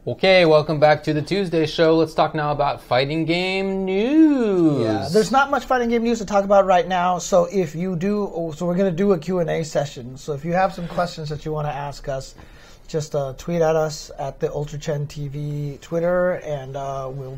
Okay, welcome back to the Tuesday show. Let's talk now about fighting game news. Yeah, there's not much fighting game news to talk about right now. So if you do, we're going to do a Q&A session. So if you have some questions that you want to ask us, just tweet at us at the UltraChen TV Twitter, and we'll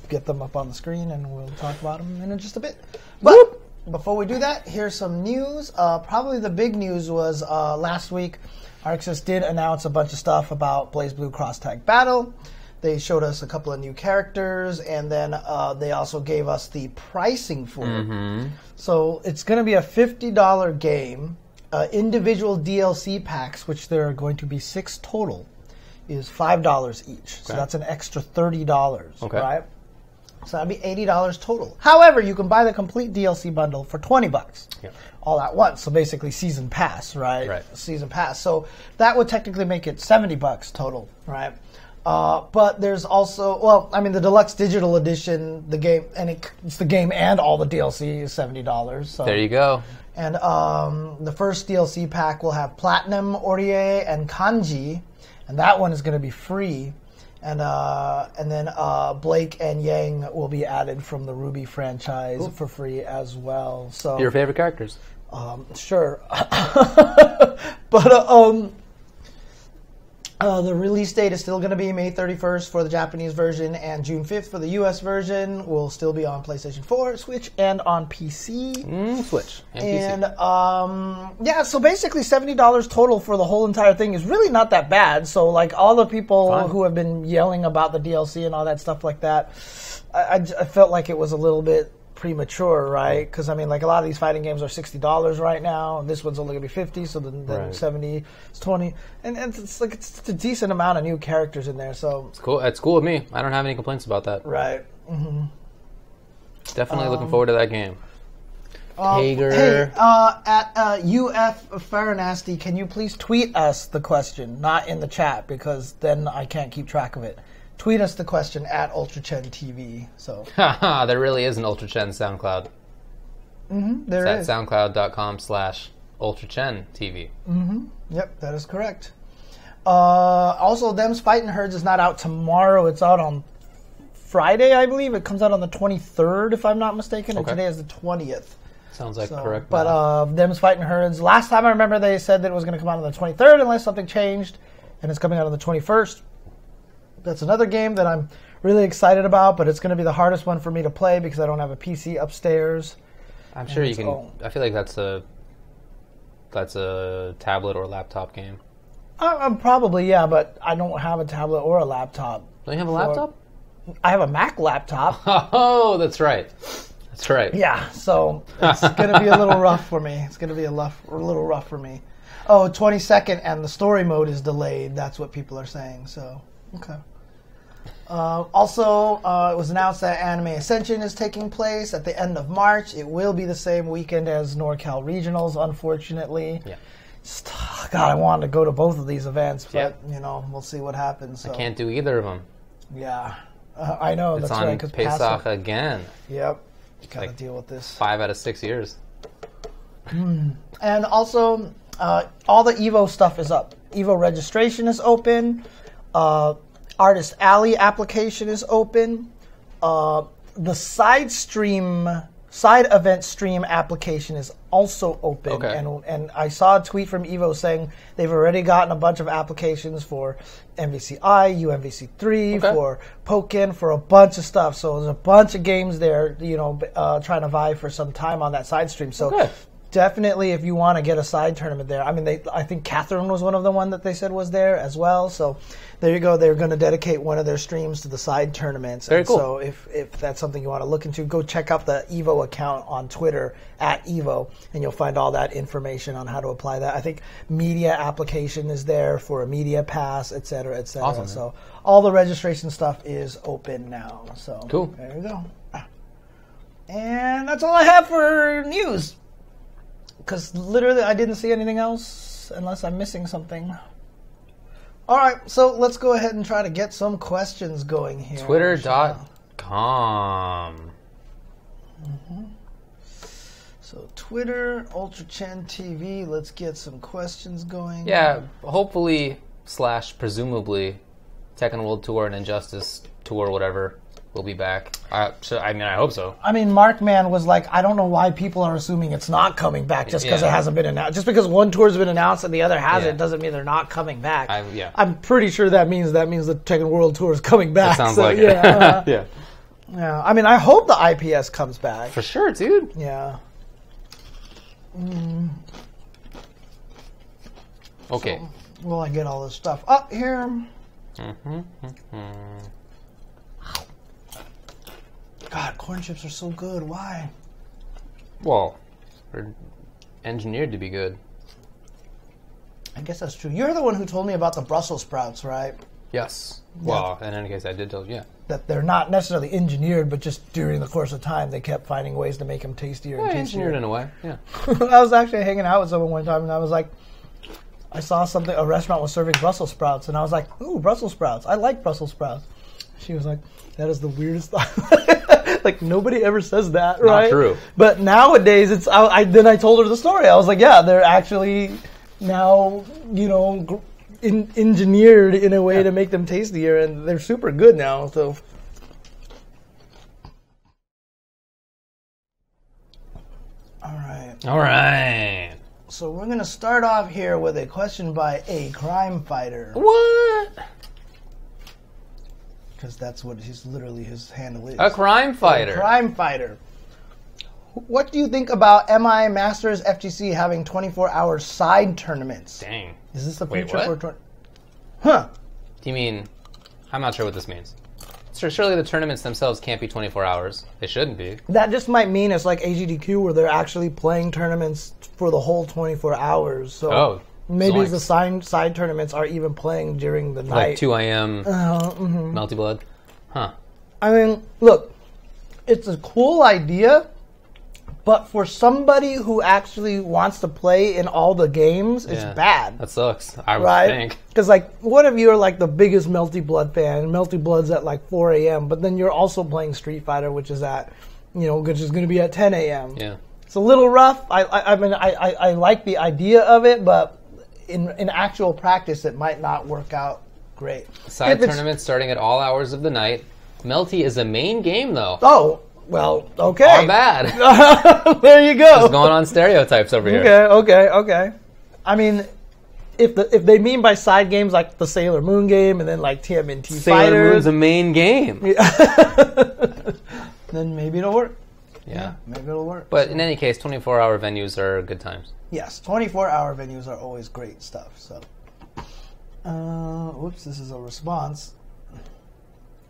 get them up on the screen, and we'll talk about them in just a bit. But before we do that, here's some news. Probably the big news was last week, ArcSys did announce a bunch of stuff about BlazBlue Cross Tag Battle. They showed us a couple of new characters, and then they also gave us the pricing for it. So it's going to be a $50 game. Individual DLC packs, which there are going to be 6 total, is $5 each. Okay. So that's an extra $30, right? So that'd be $80 total. However, you can buy the complete DLC bundle for $20 all at once. So basically season pass, right? Season pass. So that would technically make it $70 total, right? But there's also, well, I mean, the deluxe digital edition, the game, and it's the game and all the DLC is $70. So there you go. And the first DLC pack will have Platinum, Orie, and Kanji, and that one is going to be free. And then Blake and Yang will be added from the Ruby franchise for free as well. So your favorite characters? Sure. But the release date is still going to be May 31st for the Japanese version, and June 5th for the US version. Will still be on PlayStation 4, Switch, and on PC. Switch and PC. Yeah, so basically $70 total for the whole entire thing is really not that bad. So like all the people who have been yelling about the DLC and all that stuff like that, I felt like it was a little bit premature, right? Because I mean, like a lot of these fighting games are $60 right now, and this one's only gonna be $50, so then 70 is $20, and it's like it's a decent amount of new characters in there. So it's cool. It's cool with me. I don't have any complaints about that. Right. Definitely looking forward to that game. Hager. Hey, at UF Faranasty, can you please tweet us the question, not in the chat, because then I can't keep track of it. Tweet us the question at UltraChen TV. So there really is an UltraChen SoundCloud. There is. At soundcloud.com/UltraChen TV. Yep, that is correct. Also, Them's Fightin' Herds is not out tomorrow. It's out on Friday, I believe. It comes out on the 23rd, if I'm not mistaken, and today is the 20th. Sounds like correct. But Them's Fightin' Herds, last time I remember they said that it was going to come out on the 23rd unless something changed, and it's coming out on the 21st. That's another game that I'm really excited about, but it's going to be the hardest one for me to play because I don't have a PC upstairs. I'm sure you can. I feel like that's a tablet or laptop game. Probably, yeah, but I don't have a tablet or a laptop. Don't you have a laptop? I have a Mac laptop. Oh, that's right. That's right. Yeah, so it's going to be a little rough for me. It's going to be a little rough for me. Oh, 22nd, and the story mode is delayed. That's what people are saying, so okay. Also, it was announced that Anime Ascension is taking place at the end of March. It will be the same weekend as NorCal Regionals, unfortunately. Yeah. God, I wanted to go to both of these events, but you know, we'll see what happens. So. I can't do either of them. Yeah, I know. It's that's on right. Pesach again. Yep, you gotta deal with this. 5 out of 6 years. And also, all the Evo stuff is up. Evo registration is open. Artist Alley application is open. The side event stream application is also open. And I saw a tweet from Evo saying they've already gotten a bunch of applications for MVCI, UMVC3, for Pokken, for a bunch of stuff. So there's a bunch of games there, you know, trying to vie for some time on that side stream. So definitely, if you want to get a side tournament there, I mean, I think Catherine was one of the one that they said was there as well. So there you go. They're going to dedicate one of their streams to the side tournaments. Very cool. So if that's something you want to look into, go check out the Evo account on Twitter at Evo, and you'll find all that information on how to apply that. I think media application is there for a media pass, et cetera, et cetera. Awesome, so all the registration stuff is open now. So cool. There you go. And that's all I have for news. Because literally I didn't see anything else unless I'm missing something. All right, so let's go ahead and try to get some questions going here. Twitter.com. So Twitter, UltraChen TV, let's get some questions going. Yeah, hopefully / presumably Tekken World Tour and Injustice Tour, whatever, will be back. I hope so. I mean, Markman was like, I don't know why people are assuming it's not coming back just because it hasn't been announced. Just because one tour's been announced and the other hasn't doesn't mean they're not coming back. I'm pretty sure that means the Tekken World Tour is coming back. It sounds like it. Yeah. Yeah. I mean, I hope the IPS comes back. For sure, dude. Yeah. Okay. So, will I get all this stuff up here? God, corn chips are so good. Why? Well, they're engineered to be good. I guess that's true. You're the one who told me about the Brussels sprouts, right? Yes. Well, in any case, I did tell you, that they're not necessarily engineered, but just during the course of time, they kept finding ways to make them tastier and tastier. Engineered in a way, yeah. I was actually hanging out with someone one time, and I was like, I saw a restaurant was serving Brussels sprouts, and I was like, ooh, Brussels sprouts. I like Brussels sprouts. She was like, that is the weirdest thought. Like, nobody ever says that, right? Not true. But nowadays, then I told her the story. I was like, yeah, they're actually now, engineered in a way to make them tastier, and they're super good now, so. All right. So we're going to start off here with a question by a crime fighter. What? Because that's what his handle is. A crime fighter. A crime fighter. What do you think about MI Masters FGC having 24-hour side tournaments? Dang. Is this the future for tournament? Huh. Do you mean... I'm not sure what this means. Surely the tournaments themselves can't be 24 hours. They shouldn't be. That just might mean it's like AGDQ where they're actually playing tournaments for the whole 24 hours. So maybe the side tournaments are even playing during the night. Like 2 a.m. Melty Blood. Huh. I mean, look, it's a cool idea, but for somebody who actually wants to play in all the games, it's bad. That sucks, I would think. Because, like, what if you're, like, the biggest Melty Blood fan, and Melty Blood's at, like, 4 a.m., but then you're also playing Street Fighter, which is at, which is going to be at 10 a.m. Yeah. It's a little rough. I like the idea of it, but in actual practice, it might not work out great. Side tournaments starting at all hours of the night. Melty is a main game, though. Oh, well, okay. Not bad. There you go. Just going on stereotypes over here. Okay. I mean, if they mean by side games like the Sailor Moon game and then like TMNT Sailor Moon's a main game. Then maybe it'll work. Yeah, maybe it'll work. But in any case, 24-hour venues are good times. Yes, 24-hour venues are always great stuff. So, whoops, this is a response.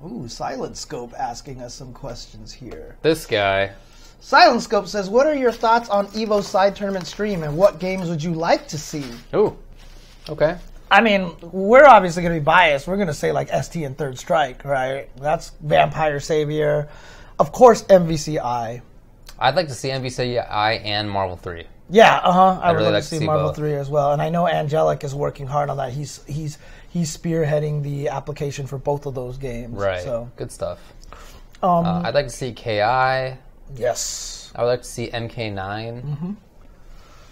Ooh, Silent Scope asking us some questions here. This guy. Silent Scope says, what are your thoughts on Evo Side Tournament stream, and what games would you like to see? Ooh, okay. I mean, we're obviously going to be biased. We're going to say, like, ST and Third Strike, right? That's Vampire Savior. Of course, MVCI. I'd like to see MVCI and Marvel 3. Yeah, I would really like to see Marvel both. 3 as well. And I know Angelic is working hard on that. He's spearheading the application for both of those games. Right. So good stuff. I'd like to see KI. Yes. I would like to see MK9.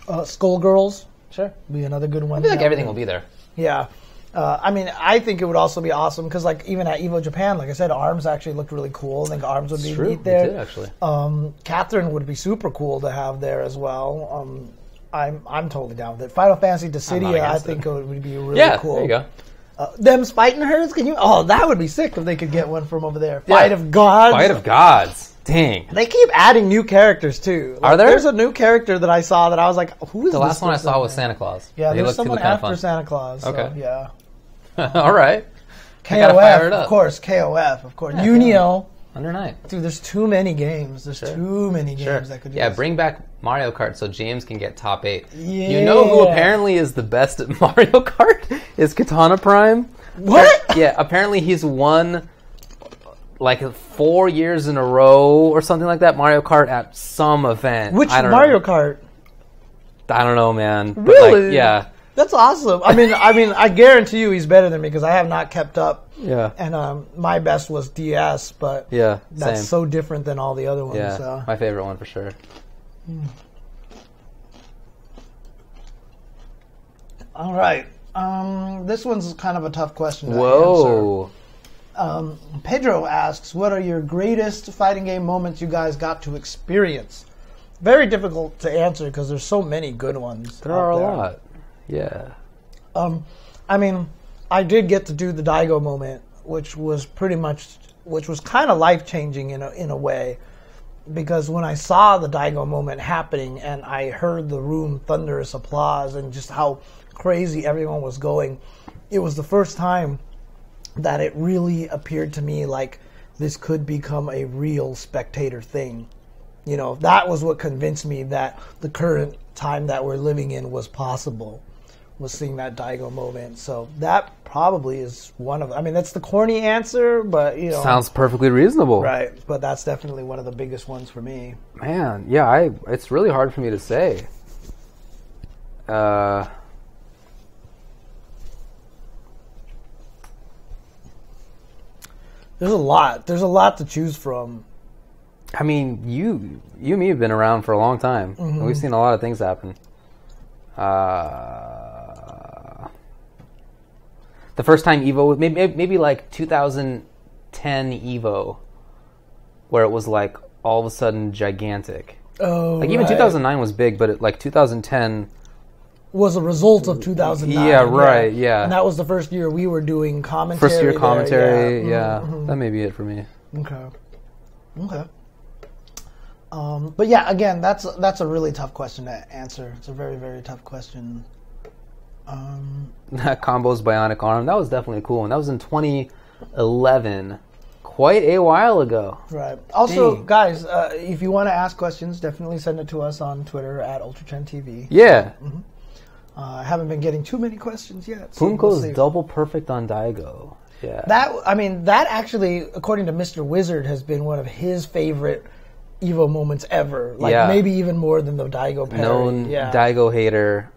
Skullgirls. Sure. Be another good one. I feel like everything will be there. Yeah. I mean, I think it would also be awesome because, like, even at Evo Japan, like I said, ARMS actually looked really cool. I think ARMS would be neat there. It did, actually. Catherine would be super cool to have there as well. I'm totally down with it. Final Fantasy Dissidia, I think it would be really cool. There you go. Them's fighting herds? Can you? Oh, that would be sick if they could get one from over there. Fight of Gods. Fight of Gods. Dang. They keep adding new characters too. Like, are there? There's a new character that I saw that I was like, who is the this? last one I saw was Santa Claus. Yeah, there's someone after Santa Claus. Okay. So, yeah. All right. KOF, of course. KOF, of course. Unio. Under night. Dude, there's too many games. There's too many games that could do this. Bring back Mario Kart so James can get top 8. Yeah. You know who apparently is the best at Mario Kart? Is Katana Prime. What? Yeah, apparently he's won like 4 years in a row or something like that, Mario Kart at some event. Which Mario Kart? I don't know, man. But really? Like, yeah. That's awesome. I mean, I guarantee you he's better than me because I have not kept up. Yeah. And my best was DS, but that's so different than all the other ones. Yeah, my favorite one for sure. All right. This one's kind of a tough question to Whoa. answer. Pedro asks, what are your greatest fighting game moments you guys got to experience? Very difficult to answer because there's so many good ones. There are a lot. Yeah. I mean, I did get to do the Daigo moment, which was kind of life-changing in a way. Because when I saw the Daigo moment happening and I heard the room thunderous applause and just how crazy everyone was going, it was the first time that it really appeared to me like this could become a real spectator thing. You know, that was what convinced me that the current time that we're living in was possible, was seeing that Daigo moment. So that probably is one of, I mean, that's the corny answer, but, you know. Sounds perfectly reasonable. Right, but that's definitely one of the biggest ones for me. Man, yeah, it's really hard for me to say. There's a lot to choose from. I mean, you and me have been around for a long time. And we've seen a lot of things happen. The first time Evo, maybe like 2010 Evo, where it was like all of a sudden gigantic. Oh, like even 2009 was big, but like 2010 was a result of 2009. Yeah, right. Yeah, and that was the first year we were doing commentary. First year commentary. There, yeah. That may be it for me. Okay. But yeah, again, that's a really tough question to answer. It's a very, very tough question. That Combo's bionic arm, that was definitely cool, and that was in 2011, quite a while ago. Right. Also, Dang. guys, if you want to ask questions, definitely send it to us on Twitter at UltraChenTV. Yeah. I haven't been getting too many questions yet. So Funko's double perfect on Daigo. Yeah. That actually, according to Mr. Wizard, has been one of his favorite Evo moments ever. Like maybe even more than the Daigo parry. Known Daigo hater,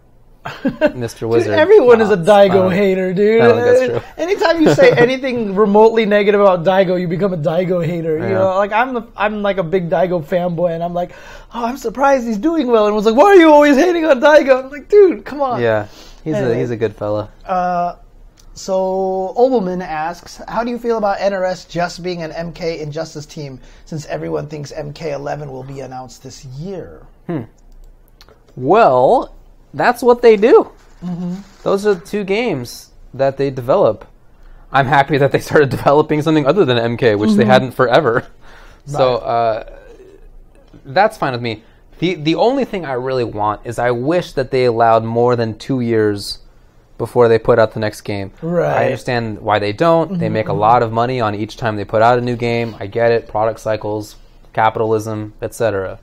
Mr. Wizard. Dude, everyone is a Daigo hater, dude. I don't think that's true. Anytime you say anything remotely negative about Daigo, you become a Daigo hater. You know, like I'm like a big Daigo fanboy, and I'm like, oh, I'm surprised he's doing well. And was like, why are you always hating on Daigo? I'm like, dude, come on. Yeah, he's a good fella. So Obelman asks, how do you feel about NRS just being an MK Injustice team, since everyone thinks MK11 will be announced this year? Well, that's what they do. Those are the two games that they develop. I'm happy that they started developing something other than MK, which they hadn't forever. Right. So that's fine with me. The only thing I really want is I wish that they allowed more than 2 years before they put out the next game. Right. I understand why they don't. They make a lot of money on each time they put out a new game. I get it. Product cycles, capitalism, etc.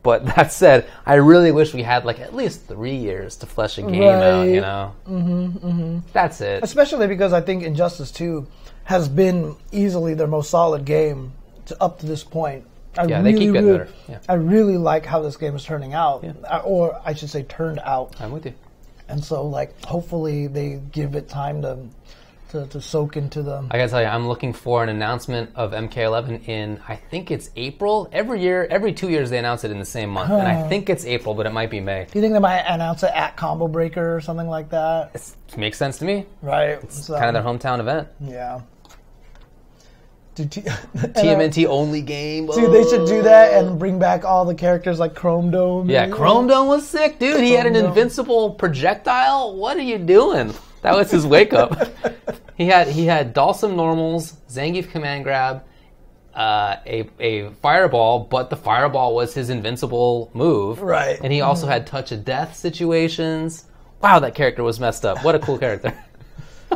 But that said, I really wish we had like at least 3 years to flesh a game out, you know? That's it. Especially because I think Injustice 2 has been easily their most solid game up to this point. They keep getting better. Yeah. I really like how this game is turning out. Or I should say turned out. I'm with you. And so, like, hopefully they give it time to soak into them. I gotta tell you, I'm looking for an announcement of MK11 in, I think it's April. Every year, every 2 years they announce it in the same month. And I think it's April, but it might be May. Do you think they might announce it at Combo Breaker or something like that? It makes sense to me. Right. It's kind of their hometown event. Yeah. TMNT only game. Dude, they should do that and bring back all the characters like Chrome Dome. Yeah, Chrome Dome was sick, dude. He had an invincible projectile. What are you doing? That was his wake up. He had Dalsum normals, Zangief command grab, a fireball, but the fireball was his invincible move. Right. And he also had touch of death situations. Wow, that character was messed up. What a cool character.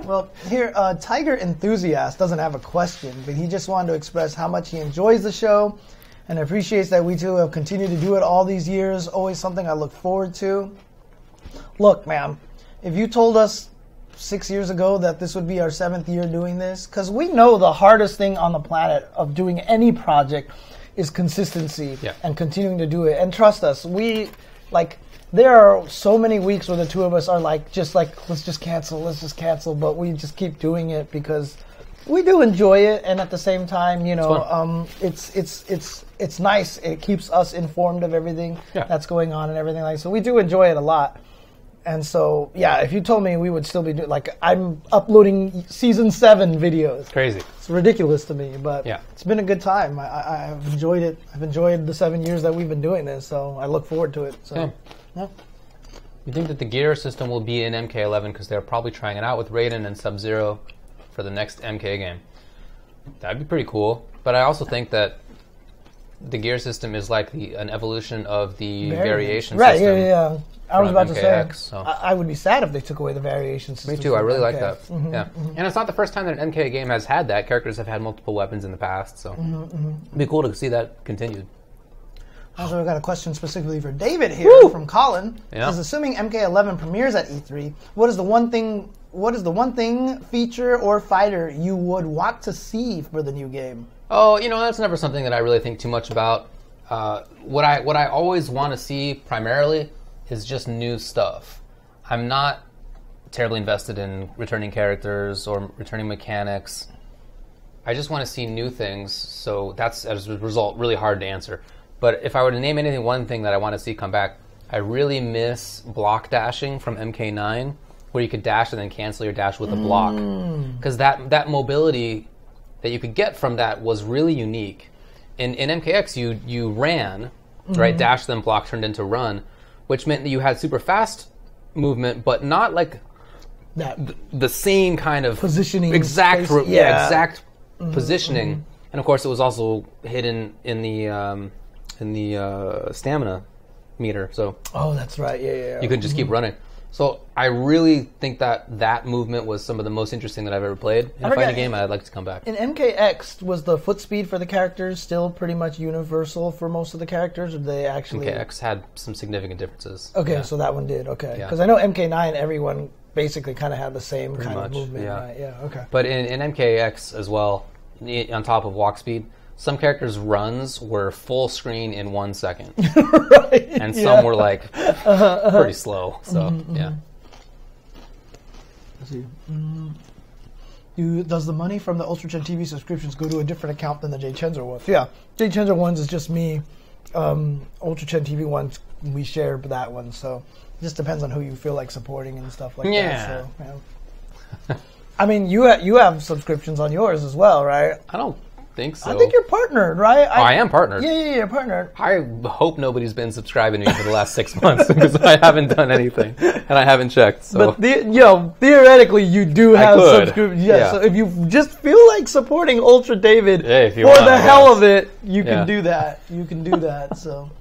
Well, here, Tiger Enthusiast doesn't have a question, but he just wanted to express how much he enjoys the show and appreciates that we two have continued to do it all these years. Always something I look forward to. Look, man, if you told us 6 years ago that this would be our 7th year doing this, because we know the hardest thing on the planet of doing any project is consistency and continuing to do it. And trust us, there are so many weeks where the two of us are let's just cancel, but we just keep doing it because we do enjoy it, and at the same time, you know, it's nice. It keeps us informed of everything that's going on and everything so we do enjoy it a lot. And so, yeah, if you told me we would still be doing, like, I'm uploading season 7 videos. It's crazy. It's ridiculous to me, but yeah. It's been a good time. I've enjoyed it. I've enjoyed the 7 years that we've been doing this, so I look forward to it. So, yeah. You think that the gear system will be in MK11 because they're probably trying it out with Raiden and Sub-Zero for the next MK game. That'd be pretty cool. But I also think that the gear system is like an evolution of the variation system. Right, yeah. I was about to say, so. I would be sad if they took away the variation system. Me too, I really like that. Yeah. And it's not the first time that an MK game has had that. Characters have had multiple weapons in the past, so it'd be cool to see that continued. Also, I've got a question specifically for David here from Colin. Yeah. It says, assuming MK11 premieres at E3, what is the one thing, feature, or fighter you would want to see for the new game? Oh, that's never something that I really think too much about. What I always want to see primarily is just new stuff. I'm not terribly invested in returning characters or returning mechanics. I just want to see new things, so that's, as a result, really hard to answer. But if I were to name one thing that I want to see come back, I really miss block dashing from MK9, where you could dash and then cancel your dash with a block. Because that mobility that you could get from that was really unique. In MKX, you ran, right? Dash, then block turned into run, which meant that you had super fast movement, but not like the same kind of positioning, exact positioning. And of course, it was also hidden in the stamina meter. So that's right. Yeah. You couldn't just keep running. So I really think that movement was some of the most interesting that I've ever played in a fighting game. I'd like to come back. In MKX, was the foot speed for the characters still pretty much universal for most of the characters, or did they actually? MKX had some significant differences. Okay, so that one did. Okay, because I know MK9, everyone basically kind of had the same kind of movement. Yeah. Right? Yeah. Okay. But in MKX as well, on top of walk speed, some characters' runs were full screen in 1 second. Right. And some were like pretty slow. So, yeah. Let's see. Does the money from the Ultra Chen TV subscriptions go to a different account than the jchensor ones? Yeah. jchensor ones is just me. Ultra Chen TV ones, we share that one. So it just depends on who you feel like supporting and stuff like that. So, yeah. I mean, you have subscriptions on yours as well, right? I don't think so. I think you're partnered, right? I am partnered. Yeah, you're partnered. I hope nobody's been subscribing to me for the last 6 months because I haven't done anything and I haven't checked. So. But theoretically, you do have subscriptions. Yeah, so if you just feel like supporting Ultra David for the hell of it, you can do that. You can do that. So,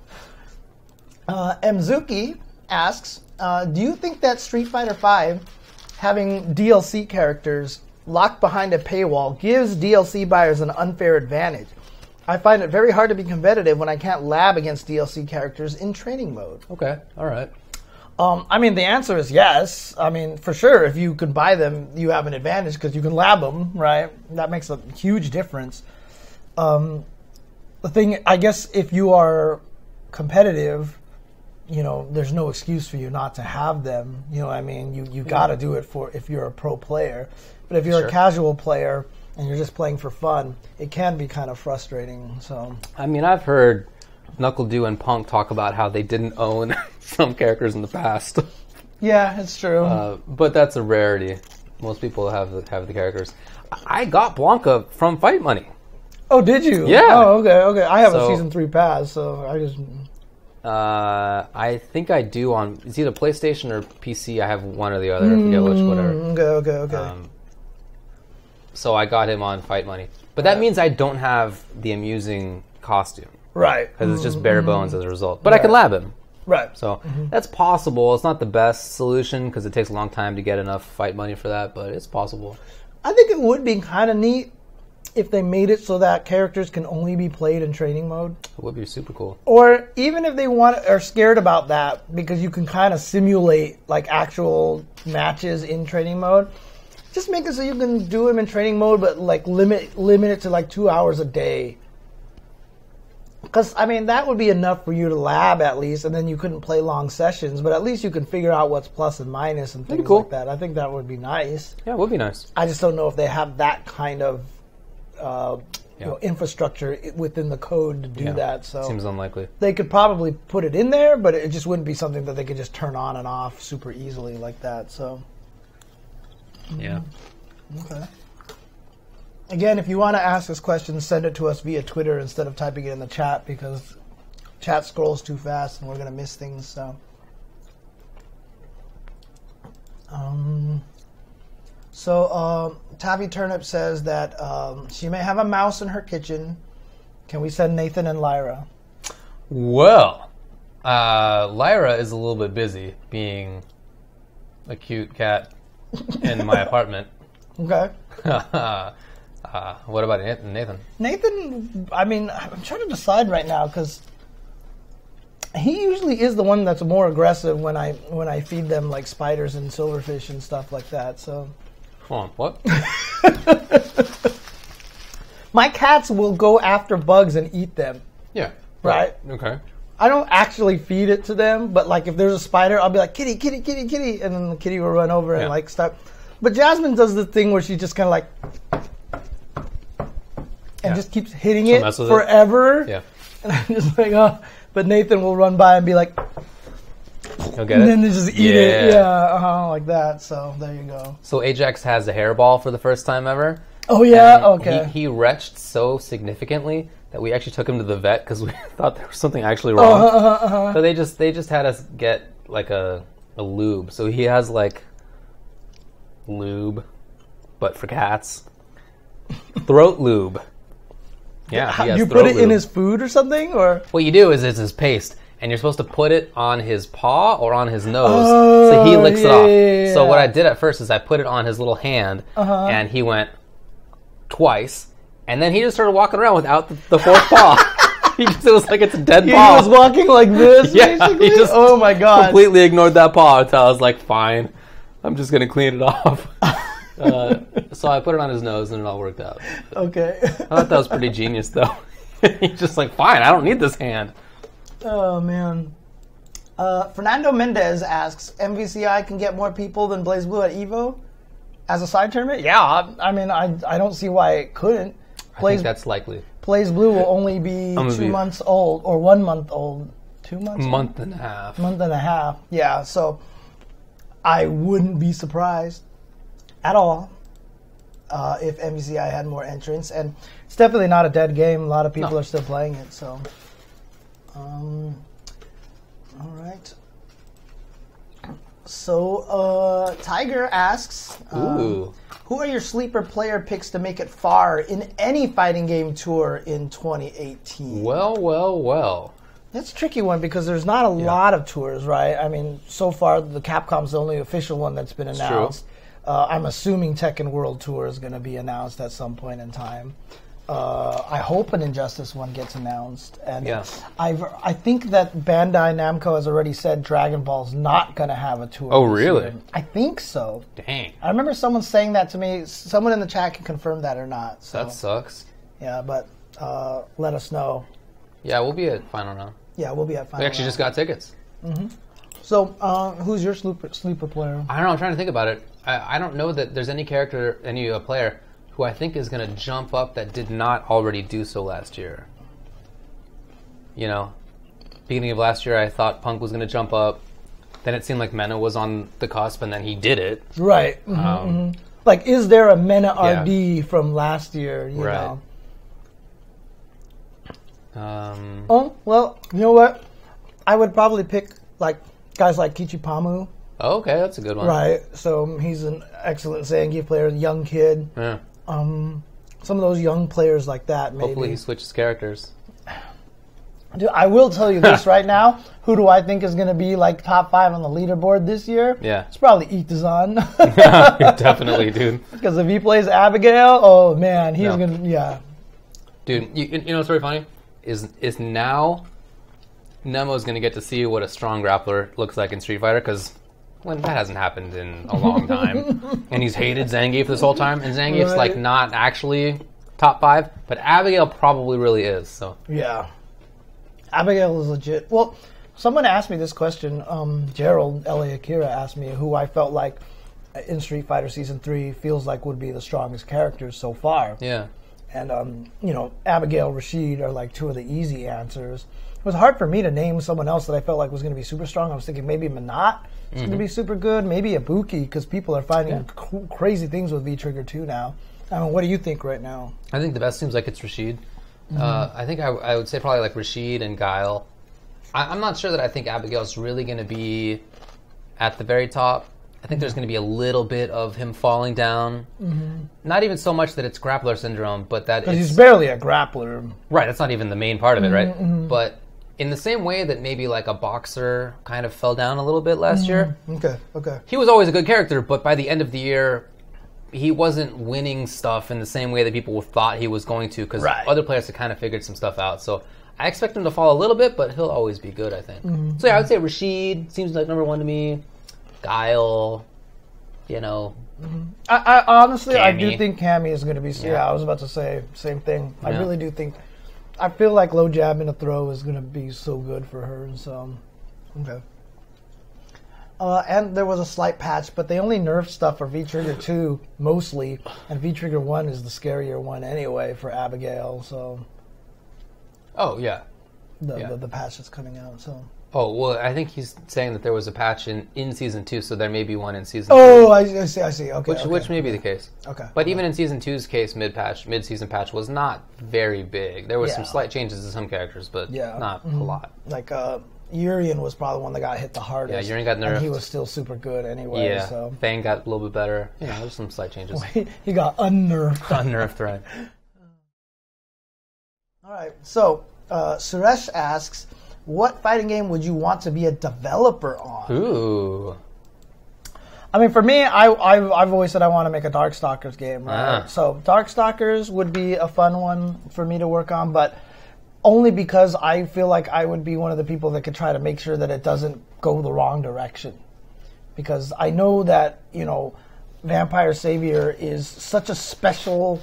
Mzukey asks, do you think that Street Fighter V having DLC characters locked behind a paywall gives DLC buyers an unfair advantage? I find it very hard to be competitive when I can't lab against DLC characters in training mode. Okay, all right. I mean, the answer is yes. I mean, for sure, if you can buy them, you have an advantage because you can lab them, right? That makes a huge difference. The thing, I guess, if you are competitive, there's no excuse for you not to have them. You know what I mean? You got to do it if you're a pro player. But if you're a casual player and you're just playing for fun, it can be kind of frustrating. So, I mean, I've heard NuckleDu and Punk talk about how they didn't own some characters in the past. Yeah, it's true. But that's a rarity. Most people have the characters. I got Blanka from Fight Money. Oh, did you? Yeah. Oh, okay. I have a Season 3 pass, so I just... I think I do on... It's either PlayStation or PC. I have one or the other. I forget which, whatever. Okay. So I got him on Fight Money. But that means I don't have the amusing costume. Right. Because it's just bare bones as a result. But I can lab him. Right. So that's possible. It's not the best solution because it takes a long time to get enough Fight Money for that, but it's possible. I think it would be kind of neat if they made it so that characters can only be played in training mode. It would be super cool. Or even if they are scared about that, because you can kind of simulate like actual matches in training mode. Just make it so you can do them in training mode, but like limit it to like 2 hours a day. Because, I mean, that would be enough for you to lab at least, and then you couldn't play long sessions, but at least you can figure out what's plus and minus and things like that. I think that would be nice. Yeah, it would be nice. I just don't know if they have that kind of infrastructure within the code to do that. So seems unlikely. They could probably put it in there, but it just wouldn't be something that they could just turn on and off super easily like that. So yeah. Okay. Again, if you want to ask us questions, send it to us via Twitter instead of typing it in the chat, because chat scrolls too fast and we're going to miss things. So, Tabby Turnip says that she may have a mouse in her kitchen. Can we send Nathan and Lyra? Well, Lyra is a little bit busy being a cute cat in my apartment. Okay. What about Nathan? Nathan, I mean, I'm trying to decide right now because he usually is the one that's more aggressive when I feed them like spiders and silverfish and stuff like that. So, hold on, what? My cats will go after bugs and eat them. Yeah. Right? Okay. I don't actually feed it to them, but like if there's a spider, I'll be like, kitty, kitty, kitty, kitty, and then the kitty will run over and like start. But Jasmine does the thing where she just kind of like and just keeps hitting it forever. Yeah. And I'm just like, oh. But Nathan will run by and be like, he'll get and then they just eat it. Yeah, like that. So there you go. So Ajax has a hairball for the first time ever. Oh yeah, okay. He retched so significantly that we actually took him to the vet because we thought there was something actually wrong. So they just had us get like a lube. So he has like lube, but for cats. Throat lube. Yeah, he has you put it in his food or something, or what you do is it's his paste, and you're supposed to put it on his paw or on his nose, so he licks it off. Yeah. So what I did at first is I put it on his little hand, and he went twice, and then he just started walking around without the fourth paw. It was like it's a dead paw. He was walking like this, basically? He just oh my god, completely ignored that paw until I was like, fine, I'm just going to clean it off. So I put it on his nose and it all worked out. Okay. I thought that was pretty genius, though. He's just like, fine, I don't need this hand. Oh, man. Fernando Mendez asks, MVCI can get more people than BlazBlue at Evo as a side tournament? Yeah, I mean, I don't see why it couldn't. I think that's likely. BlazBlue will only be 2 months old, or 1 month old. 2 months? Month and a half. Month and a half, yeah. So I wouldn't be surprised at all if MVCI had more entrants, and it's definitely not a dead game. A lot of people are still playing it. So, all right. So Tiger asks, Ooh. who are your sleeper player picks to make it far in any fighting game tour in 2018? Well. That's a tricky one because there's not a lot of tours, right? I mean, so far the Capcom's the only official one that's been announced. I'm assuming Tekken World Tour is going to be announced at some point in time. I hope an Injustice one gets announced. And I think that Bandai Namco has already said Dragon Ball's not going to have a tour. Oh, really? Year. I think so. Dang. I remember someone saying that to me. Someone in the chat can confirm that or not. So. That sucks. Yeah, but let us know. Yeah, we'll be at final round. Yeah, we'll be at final round. We actually just got tickets. Mm-hmm. So, who's your sleeper player? I don't know. I'm trying to think about it. I don't know that there's any player who I think is going to jump up that did not already do so last year. You know, beginning of last year, I thought Punk was going to jump up. Then it seemed like Mena was on the cusp, and then he did it. Right. Mm-hmm. Like, is there a Mena RD from last year? You know? Oh, well, you know what? I would probably pick, like, guys like Kichipamu. Oh, okay, that's a good one. Right. So he's an excellent Zangief player, young kid. Yeah. Some of those young players like that, maybe. Hopefully he switches characters. Dude, I will tell you this right now. Who do I think is going to be like top 5 on the leaderboard this year? Yeah. It's probably Itazan. Definitely, dude. Because if he plays Abigail, oh man, he's going to, Dude, you know what's very funny? Is now Nemo's going to get to see what a strong grappler looks like in Street Fighter, because that hasn't happened in a long time. And he's hated Zangief this whole time, and Zangief's like not actually top 5, but Abigail probably really is. So yeah. Abigail is legit. Well, someone asked me this question. Gerald L.A. Akira asked me who I felt like in Street Fighter Season 3 feels like would be the strongest characters so far. Yeah. and you know, Abigail, Rashid are like two of the easy answers. It was hard for me to name someone else that I felt like was going to be super strong. I was thinking maybe Manat is going to be super good, maybe Ibuki, because people are finding crazy things with V-Trigger 2 now. I mean, what do you think right now? I think the best seems like it's Rashid. I think I would say probably like Rashid and Guile. I'm not sure that I think Abigail's really going to be at the very top. I think there's going to be a little bit of him falling down. Not even so much that it's grappler syndrome, but that it's... he's barely a grappler. Right, that's not even the main part of it, right? But in the same way that maybe like a boxer kind of fell down a little bit last year. Okay. He was always a good character, but by the end of the year, he wasn't winning stuff in the same way that people thought he was going to, because other players had kind of figured some stuff out. So I expect him to fall a little bit, but he'll always be good, I think. So yeah, I would say Rashid seems like number one to me. Guile, you know. I honestly, Cammy. I do think Cammy is going to be... Yeah, I was about to say same thing. I really do think... I feel like low jab in a throw is going to be so good for her. And so, okay. And there was a slight patch, but they only nerfed stuff for V-Trigger 2 mostly, and V-Trigger 1 is the scarier one anyway for Abigail. So. Oh yeah. The patch that's coming out. So. Oh well, I think he's saying that there was a patch in season 2, so there may be one in season. Oh, I see. Okay. Which may be the case. Okay. But even in season 2's case, mid-season patch was not very big. There was some slight changes to some characters, but not a lot. Like Urian was probably one that got hit the hardest. Yeah, Urian got nerfed. And he was still super good anyway. Yeah. So. Fang got a little bit better. There's some slight changes. He got unnerved. Unnerved, right. All right. So Suresh asks, what fighting game would you want to be a developer on? Ooh. I mean, for me, I've always said I want to make a Darkstalkers game, right? So Darkstalkers would be a fun one for me to work on, but only because I feel like I would be one of the people that could try to make sure that it doesn't go the wrong direction. Because I know that, you know, Vampire Savior is such a special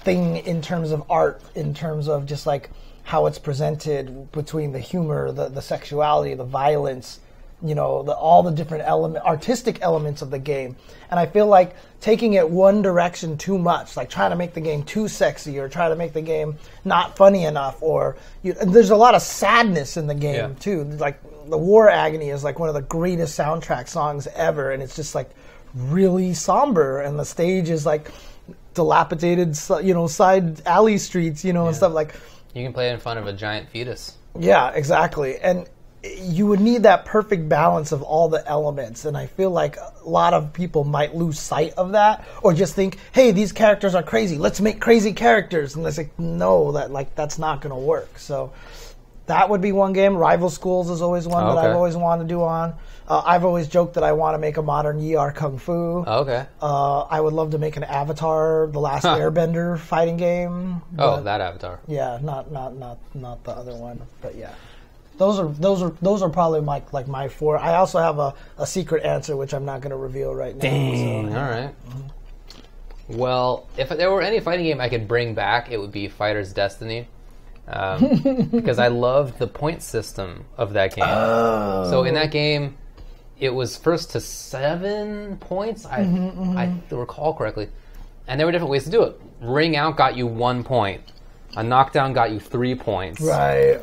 thing in terms of art, in terms of just like how it's presented between the humor, the sexuality, the violence, you know, all the different artistic elements of the game. And I feel like taking it one direction too much, like trying to make the game too sexy or try to make the game not funny enough, or there's a lot of sadness in the game too. Like the War Agony is like one of the greatest soundtrack songs ever, and it's just like really somber, and the stage is like dilapidated, you know, side alley streets, you know, and stuff like. You can play it in front of a giant fetus. Yeah, exactly. And you would need that perfect balance of all the elements. And I feel like a lot of people might lose sight of that, or just think, hey, these characters are crazy. Let's make crazy characters. And it's like, no, that's not going to work. So that would be one game. Rival Schools is always one that I've always wanted to do on. I've always joked that I want to make a modern ER Kung Fu. Okay. I would love to make an Avatar, The Last Airbender fighting game. That Avatar. Yeah, not the other one, but yeah. Those are probably my four. I also have a secret answer which I'm not going to reveal right now. Dang. So. All right. Well, if there were any fighting game I could bring back, it would be FighterZ Destiny. Because I loved the point system of that game. So in that game, it was first to 7 points, I recall correctly. And there were different ways to do it. Ring out got you 1 point. A knockdown got you 3 points. Right.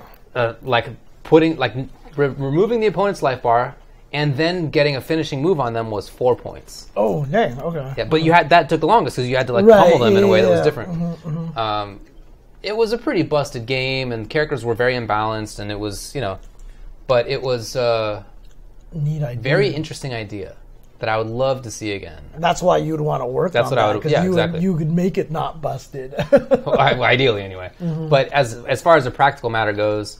Removing the opponent's life bar and then getting a finishing move on them was 4 points. Oh, dang. Okay. Yeah, but that took the longest because you had to pummel them in a way that was different. It was a pretty busted game, and characters were very imbalanced, and it was, but it was neat idea. Very interesting idea that I would love to see again. That's why you'd want to work on that. Exactly. You could make it not busted. Ideally, anyway. But as far as a practical matter goes,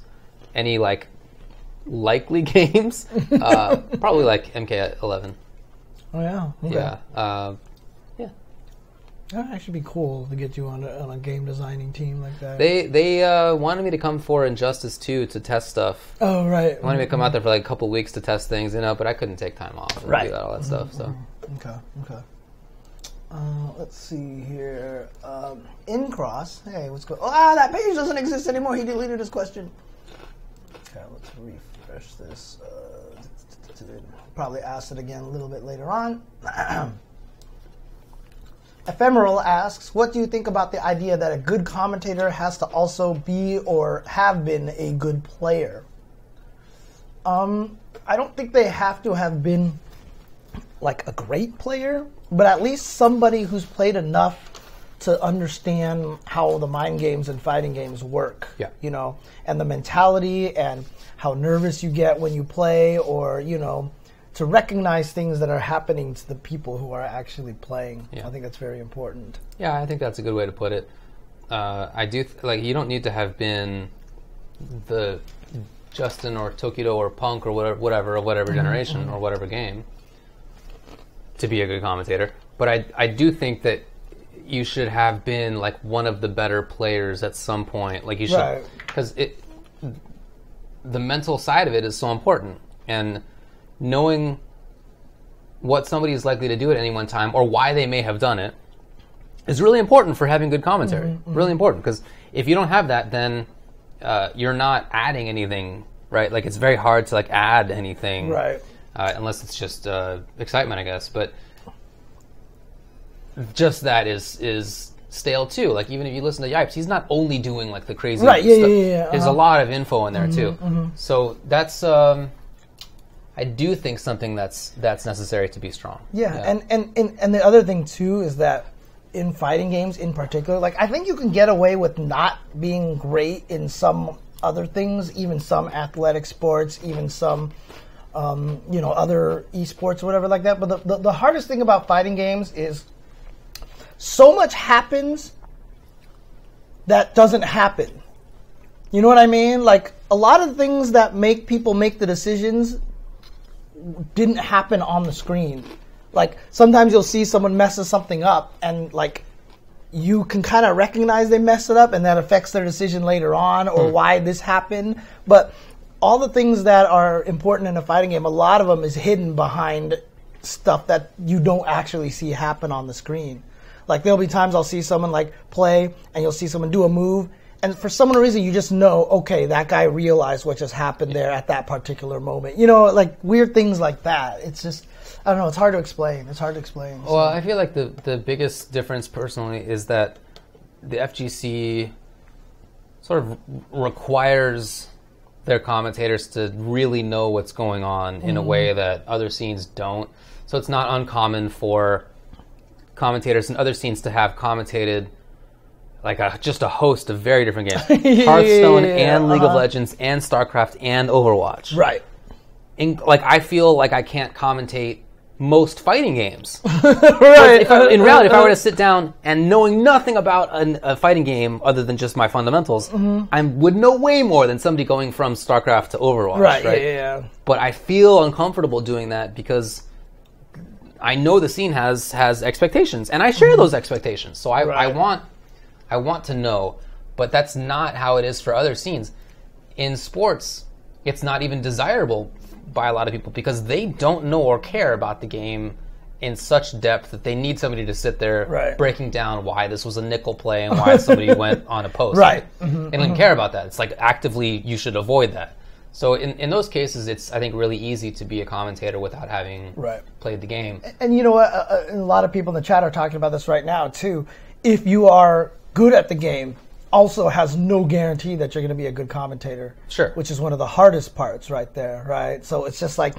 any likely games, probably like MK11. Oh yeah. Okay. Yeah. That would actually be cool to get you on a game designing team like that. They wanted me to come for Injustice 2 to test stuff. Oh, right. They wanted me to come out there for a couple weeks to test things, but I couldn't take time off and do all that stuff. So. Okay. Let's see here. Incross. Hey, what's going on? That page doesn't exist anymore. He deleted his question. Okay, let's refresh this. Probably ask it again a little bit later on. Ephemeral asks, what do you think about the idea that a good commentator has to also be or have been a good player? I don't think they have to have been like a great player, but at least somebody who's played enough to understand how the mind games and fighting games work. Yeah. You know, and the mentality and how nervous you get when you play, or, you know, to recognize things that are happening to the people who are actually playing. Yeah. I think that's very important. Yeah, I think that's a good way to put it. I do like, you don't need to have been the Justin or Tokido or Punk or whatever generation or whatever game to be a good commentator. But I do think that you should have been like one of the better players at some point. Like you should, because the mental side of it is so important, and knowing what somebody is likely to do at any one time or why they may have done it is really important for having good commentary. Really important, because if you don't have that, then you're not adding anything, right? Like, it's very hard to like add anything, right? Unless it's just excitement, I guess. But just that is stale too. Like, even if you listen to Yipes, he's not only doing like the crazy stuff. There's a lot of info in there too. So that's I do think something that's necessary to be strong. And the other thing too is that in fighting games in particular, like, I think you can get away with not being great in some other things, even some athletic sports, even some you know, other esports or whatever like that. But the hardest thing about fighting games is so much happens that doesn't happen. You know what I mean? Like, a lot of things that make people make the decisions didn't happen on the screen. Like, sometimes you'll see someone messes something up, and like, you can kind of recognize they messed it up, and that affects their decision later on, or why this happened. But all the things that are important in a fighting game, a lot of them is hidden behind stuff that you don't actually see happen on the screen. Like, there'll be times I'll see someone like play, and you'll see someone do a move, and for some reason you just know, okay, that guy realized what just happened there at that particular moment. You know, like weird things like that. It's just, I don't know, it's hard to explain. Well, I feel like the biggest difference personally is that the FGC sort of requires their commentators to really know what's going on in a way that other scenes don't. So it's not uncommon for commentators in other scenes to have commentated like just a host of very different games. Hearthstone and League of Legends and StarCraft and Overwatch. Right. Like, I feel like I can't commentate most fighting games. Right. In reality, if I were to sit down and knowing nothing about a fighting game other than just my fundamentals, I would know way more than somebody going from StarCraft to Overwatch. Right. Yeah. But I feel uncomfortable doing that because I know the scene has expectations, and I share those expectations. So I want to know, but that's not how it is for other scenes. In sports, it's not even desirable by a lot of people because they don't know or care about the game in such depth that they need somebody to sit there breaking down why this was a nickel play and why somebody went on a post. They don't care about that. It's like, actively you should avoid that. So in those cases, it's, I think, really easy to be a commentator without having played the game. And you know what? A lot of people in the chat are talking about this right now, too. If you are good at the game, also has no guarantee that you're going to be a good commentator. Sure. Which is one of the hardest parts right there, right? So it's just like,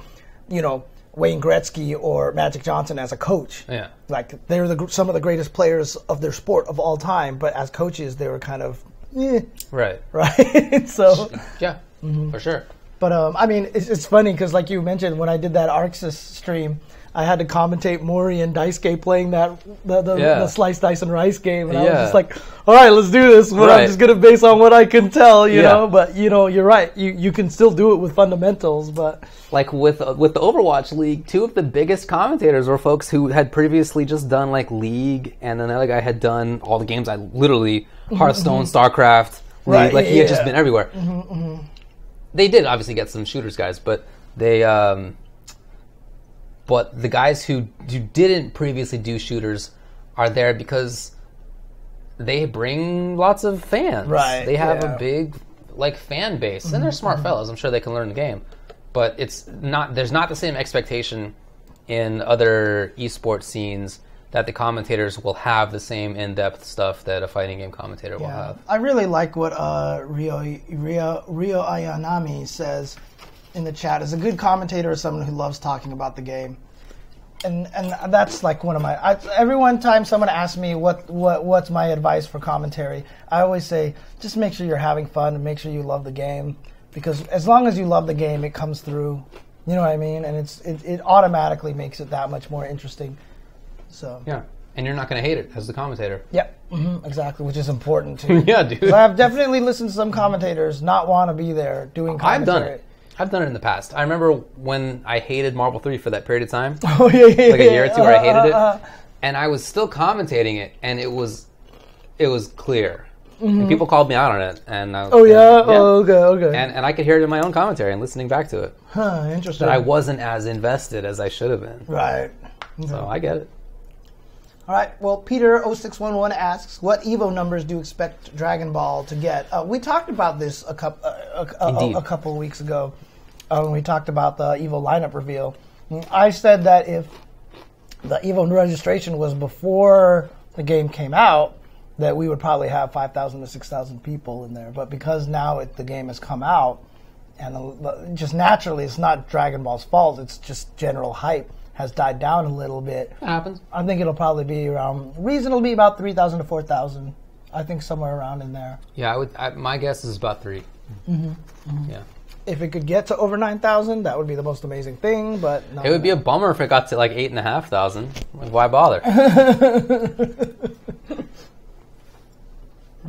you know, Wayne Gretzky or Magic Johnson as a coach. Yeah. Like, they're some of the greatest players of their sport of all time, but as coaches, they were kind of, Right. So. Yeah. For sure. But I mean, it's funny because, like you mentioned, when I did that Arxis stream, I had to commentate Mori and Daisuke playing the slice, dice, and rice game, and I was just like, all right, let's do this. But I'm just gonna base on what I can tell, you know. But you know, you're right. You can still do it with fundamentals, but like with the Overwatch League, two of the biggest commentators were folks who had previously just done like League, and then the other guy had done all the games. I literally Hearthstone, StarCraft, League. Like, he had just been everywhere. They did obviously get some shooters guys, but they but the guys who didn't previously do shooters are there because they bring lots of fans. Right. They have a big like fan base, and they're smart fellas. I'm sure they can learn the game, but it's not. There's not the same expectation in other esports scenes that the commentators will have the same in-depth stuff that a fighting game commentator will have. I really like what Rio Ayanami says in the chat. As a good commentator is someone who loves talking about the game. And that's like one of my... every one time someone asks me what's my advice for commentary, I always say, just make sure you're having fun and make sure you love the game. Because as long as you love the game, it comes through. You know what I mean? And it automatically makes it that much more interesting. So yeah, and you're not going to hate it as the commentator. Yep, exactly, which is important too. Yeah, dude. I've definitely listened to some commentators not want to be there doing commentary. I've done it in the past. I remember when I hated Marble 3 for that period of time. Oh yeah, like a year or two where I hated it, and I was still commentating it, and it was clear. And people called me out on it, and I was, okay. And I could hear it in my own commentary and listening back to it. Huh, interesting. That I wasn't as invested as I should have been. Right. So I get it. All right. Well, Peter0611 asks, what Evo numbers do you expect Dragon Ball to get? We talked about this a couple weeks ago when we talked about the Evo lineup reveal. I said that if the Evo registration was before the game came out, that we would probably have 5,000 to 6,000 people in there. But because now the game has come out, and just naturally, it's not Dragon Ball's fault, it's just general hype has died down a little bit. That happens. I think it'll probably be reasonably about 3,000 to 4,000. I think somewhere around in there. Yeah, my guess is about 3. Yeah. If it could get to over 9,000, that would be the most amazing thing. But no, it would be a bummer if it got to like 8,500. Like, why bother?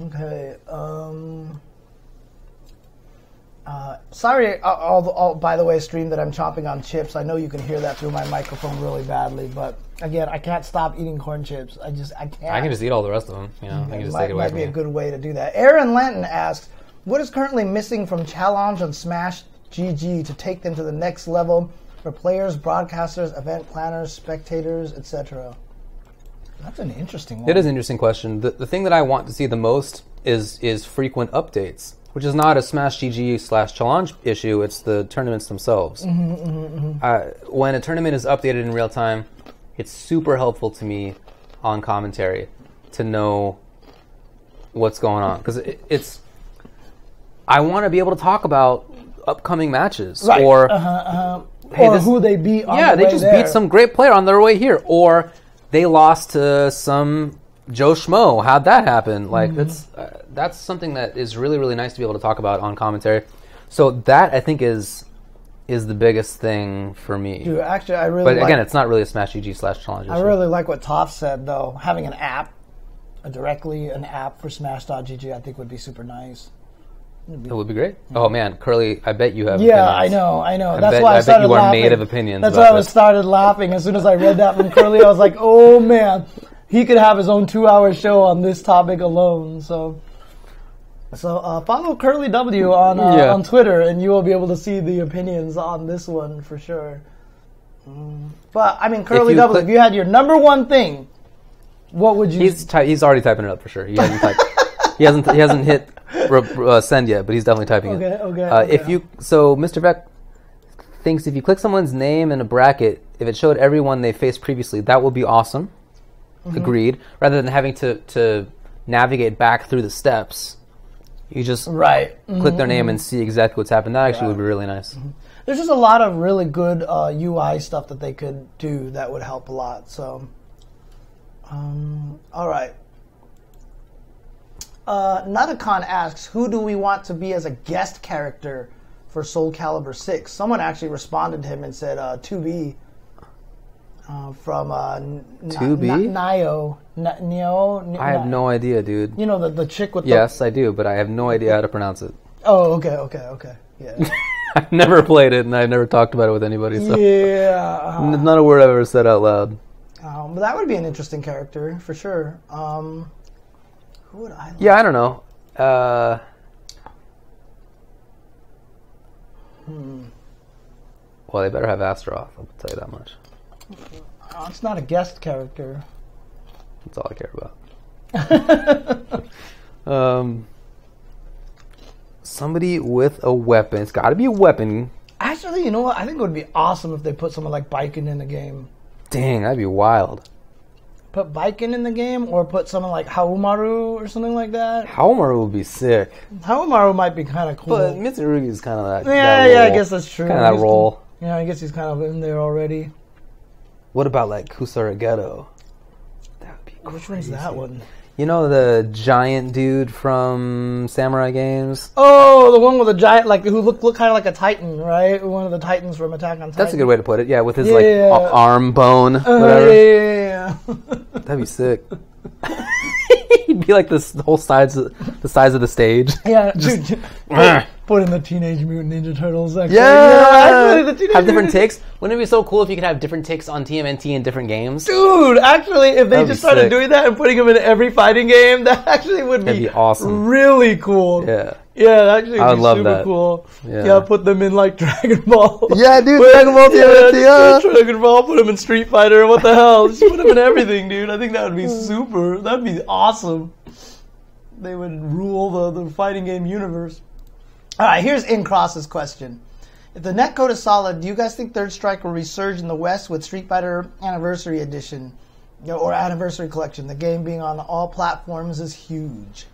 Okay. Sorry, by the way, stream, that I'm chomping on chips. I know you can hear that through my microphone really badly, but again, I can't stop eating corn chips. I can't. I can just eat all the rest of them. You know, I can just take it away might be a good way to do that. Aaron Lanton asks, what is currently missing from Challenge on Smash GG to take them to the next level for players, broadcasters, event planners, spectators, etc.? That's an interesting one. It is an interesting question. The thing that I want to see the most is frequent updates, which is not a Smash GG/Challenge issue. It's the tournaments themselves. When a tournament is updated in real time, it's super helpful to me on commentary to know what's going on, because I want to be able to talk about upcoming matches, right. Or who they beat. They just beat some great player on their way here, or they lost to some Joe Schmo. How'd that happen? Like that's something that is really, really nice to be able to talk about on commentary. So that, I think, is the biggest thing for me. Dude, actually, I really. But again, it's not really a Smash GG/Challenge issue. I really like what Toph said, though. Having an app, an app for Smash.gg, I think would be super nice. It would be great. Oh man, Curly, I bet you have. Yeah, opinions. I know. That's why I started bet you laughing. are made of opinions. That's why I started laughing as soon as I read that from Curly. I was like, oh man, he could have his own 2-hour show on this topic alone. So follow Curly W on Twitter, and you will be able to see the opinions on this one for sure. But I mean, Curly W, if you had your number one thing, what would you? He's already typing it up for sure. He hasn't typed. He hasn't hit send yet, but he's definitely typing it. Okay. So Mr. Vec thinks if you click someone's name in a bracket, if it showed everyone they faced previously, that would be awesome. Agreed. Rather than having to navigate back through the steps, you just click their name and see exactly what's happened. That actually would be really nice. There's just a lot of really good UI stuff that they could do that would help a lot. So, all right. Nutacon asks, who do we want to be as a guest character for Soul Calibur 6? Someone actually responded to him and said 2B from 2B? Neo. I have no idea, dude. You know the chick with the... Yes, I do, but I have no idea how to pronounce it. Oh, okay. Yeah. I've never played it, and I've never talked about it with anybody. So yeah. Not a word I've ever said out loud. But that would be an interesting character, for sure. Who would I like? Yeah, I don't know. Well, they better have Astaroth, I'll tell you that much. It's not a guest character. That's all I care about. Somebody with a weapon. It's got to be a weapon. Actually, you know what? I think it would be awesome if they put someone like Baiken in the game. Dang, that'd be wild. put Baiken in the game, or put someone like Haomaru or something like that. Haomaru would be sick. Haomaru might be kind of cool. But Mitsurugi is kind of that. Yeah, I guess that's true. Kind of that role. Yeah, I guess he's kind of in there already. What about like Kusarageto? That would be crazy. Which one's that one? You know the giant dude from Samurai Games? Oh, the one with the giant, like who looked kind of like a Titan, right? One of the Titans from Attack on Titan. That's a good way to put it. Yeah, with his arm bone, whatever. Yeah. That'd be sick. He'd be like the size of the stage. Yeah, dude. Put in the Teenage Mutant Ninja Turtles. Actually. Yeah, actually, have different takes. Wouldn't it be so cool if you could have different takes on TMNT in different games? Dude, actually, if they just started doing that and putting them in every fighting game, that actually would be awesome. Really cool. Yeah. Yeah, that actually would be love super that. Cool. Yeah. Put them in like Dragon Ball. Yeah, dude, Dragon Ball TMNT. Dragon Ball, put them in Street Fighter. What the hell? Just put them in everything, dude. I think that would be super. That'd be awesome. They would rule the fighting game universe. All right, here's Incross's question. If the netcode is solid, do you guys think Third Strike will resurge in the West with Street Fighter Anniversary Edition or Anniversary Collection? The game being on all platforms is huge.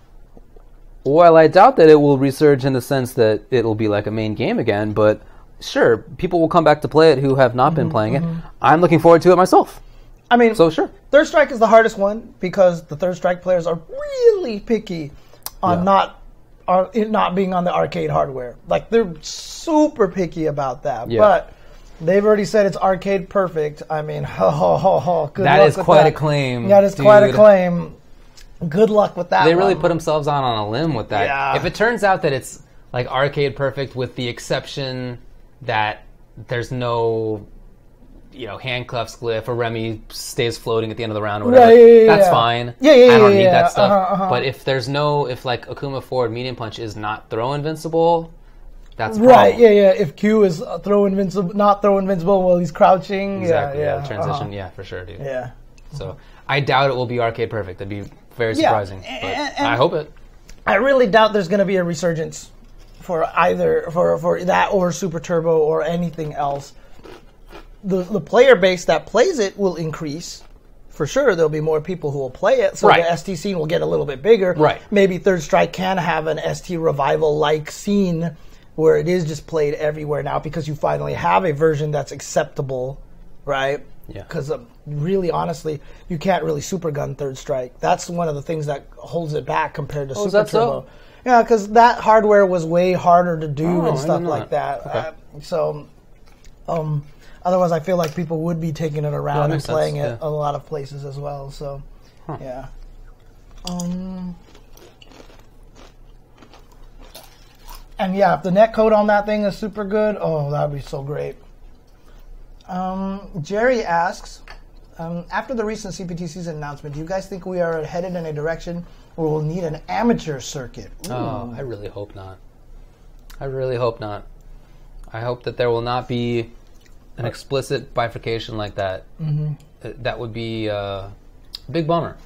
Well, I doubt that it will resurge in the sense that it'll be like a main game again, but sure, people will come back to play it who have not been playing it. I'm looking forward to it myself. I mean, so sure. Third Strike is the hardest one because the Third Strike players are really picky on it not being on the arcade hardware. Like, they're super picky about that. Yeah. But they've already said it's arcade perfect. I mean, good luck with that. That is quite a claim. That is quite a claim. Good luck with that. They really put themselves on a limb with that. Yeah. If it turns out that it's like arcade perfect with the exception that there's no handcuffs glyph or Remy stays floating at the end of the round or whatever, that's fine. I don't need that stuff. But if like Akuma forward medium punch is not throw invincible, that's a problem. Right, yeah. If Q is not throw invincible while he's crouching. Exactly, transition, for sure, dude. Yeah. So I doubt it will be arcade perfect. That'd be very surprising. But I hope it. I really doubt there's going to be a resurgence for either for that or Super Turbo or anything else. The player base that plays it will increase. For sure, there'll be more people who will play it, so the ST scene will get a little bit bigger. Right. Maybe Third Strike can have an ST revival-like scene where it is just played everywhere now because you finally have a version that's acceptable, right? Yeah. Because really, honestly, you can't really super gun Third Strike. That's one of the things that holds it back compared to Super Turbo. So? Yeah, because that hardware was way harder to do and stuff like that. Okay. Otherwise, I feel like people would be taking it around and playing it a lot of places as well. So, yeah. And yeah, if the netcode on that thing is super good, that'd be so great. Jerry asks, after the recent CPT season announcement, do you guys think we are headed in a direction where we'll need an amateur circuit? Ooh. Oh, I really hope not. I hope that there will not be an explicit bifurcation like that. That would be a big bummer.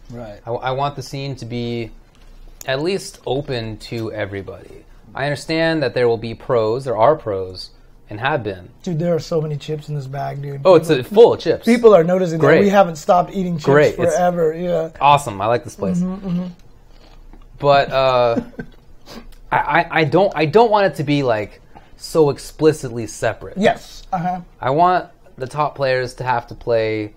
Right. I want the scene to be at least open to everybody. I understand that there will be pros. There are pros and have been. Dude, there are so many chips in this bag, dude. Oh, it's full of chips. People are noticing that we haven't stopped eating chips forever. It's awesome. I like this place. But I don't want it to be like so explicitly separate. Yes. I want the top players to have to play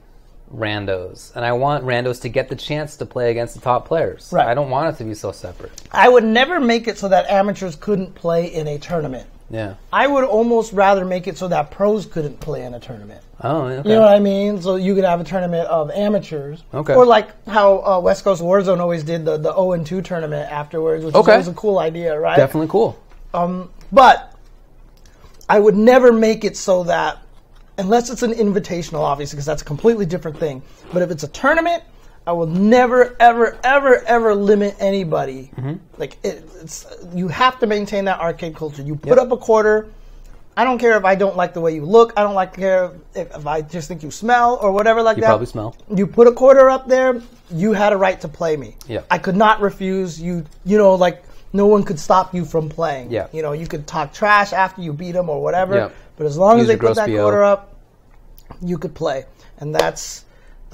randos, and I want randos to get the chance to play against the top players. Right. I don't want it to be so separate. I would never make it so that amateurs couldn't play in a tournament. Yeah. I would almost rather make it so that pros couldn't play in a tournament. Oh, okay. You know what I mean? So you could have a tournament of amateurs. Okay. Or like how West Coast Warzone always did the 0-2 tournament afterwards, which was a cool idea, right? Definitely cool. But I would never make it so that, unless it's an invitational, obviously, because that's a completely different thing. But if it's a tournament, I will never, ever, ever, ever limit anybody. Like you have to maintain that arcade culture. You put up a quarter. I don't care if I don't like the way you look. I don't care if I just think you smell or whatever like that. You probably smell. You put a quarter up there. You had a right to play me. Yeah. I could not refuse you. You know, like. No one could stop you from playing. Yeah. You know, you could talk trash after you beat them or whatever. Yeah. But as long as they put that BO. quarter up, you could play. And that's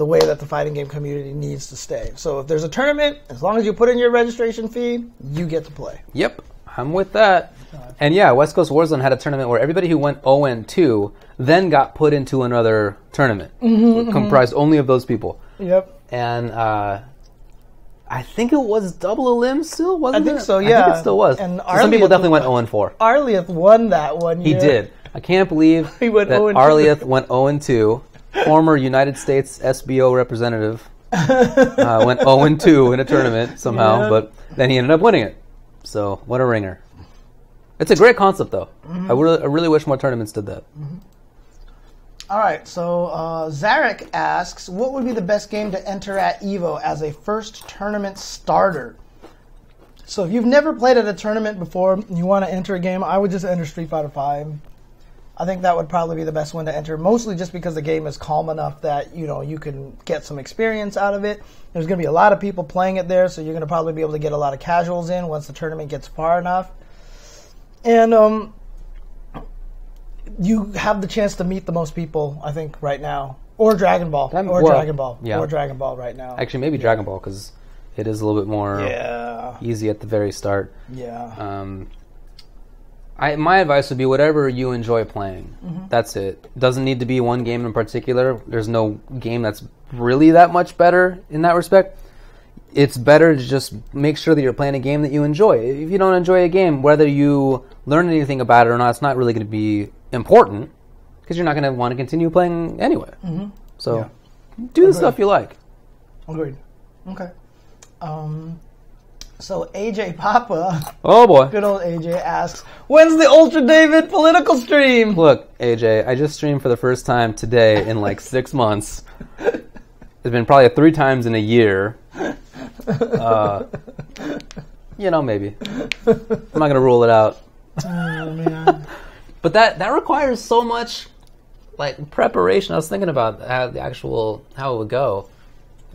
the way that the fighting game community needs to stay. So if there's a tournament, as long as you put in your registration fee, you get to play. Yep, I'm with that. And yeah, West Coast Warzone had a tournament where everybody who went 0-2 then got put into another tournament, comprised only of those people. Yep. And I think it was double a limb still, wasn't it? I think so, yeah. I think it still was. And so some people definitely went 0-4. Arlieth won that one year. He did. I can't believe He went that 0-2. Arlieth went 0-2. Former United States SBO representative went 0-2 in a tournament somehow, but then he ended up winning it. So, what a ringer. It's a great concept, though. I really wish more tournaments did that. All right, so Zarek asks, what would be the best game to enter at Evo as a first tournament starter? So if you've never played at a tournament before and you want to enter a game, I would just enter Street Fighter V. I think that would probably be the best one to enter, mostly just because the game is calm enough that, you know, you can get some experience out of it. There's going to be a lot of people playing it there, so you're going to probably be able to get a lot of casuals in once the tournament gets far enough. And you have the chance to meet the most people, I think, right now. Or Dragon Ball. Dragon Ball. Yeah. Or Dragon Ball right now. Actually, maybe Dragon Ball, because it is a little bit more easy at the very start. Yeah. My advice would be whatever you enjoy playing. That's it. Doesn't need to be one game in particular. There's no game that's really that much better in that respect. It's better to just make sure that you're playing a game that you enjoy. If you don't enjoy a game, whether you learn anything about it or not, it's not really going to be important because you're not going to want to continue playing anyway. So do the stuff you like. Agreed. Okay. So AJ Papa, oh boy, good old AJ asks, when's the Ultra David political stream? Look, AJ, I just streamed for the first time today in like 6 months. It's been probably 3 times in a year. You know, maybe. I'm not gonna rule it out. Oh man. But that requires so much like preparation. I was thinking about how it would go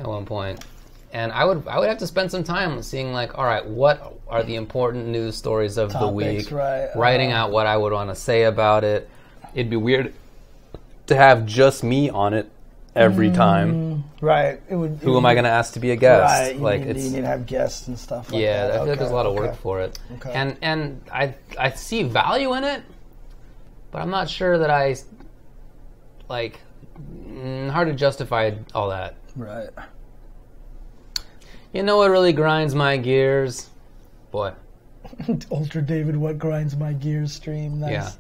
at one point. And I would have to spend some time seeing like, all right, what are the important news stories of the week? Right. Writing out what I would want to say about it. It'd be weird to have just me on it every time. Right. Who am I going to ask to be a guest? Right. Like you need to have guests and stuff like that. Yeah, I feel like there's a lot of work for it. Okay. And I see value in it, but I'm not sure that I like hard to justify all that. Right. You know what really grinds my gears? Boy. Ultra David, what grinds my gears stream. Nice. Yeah.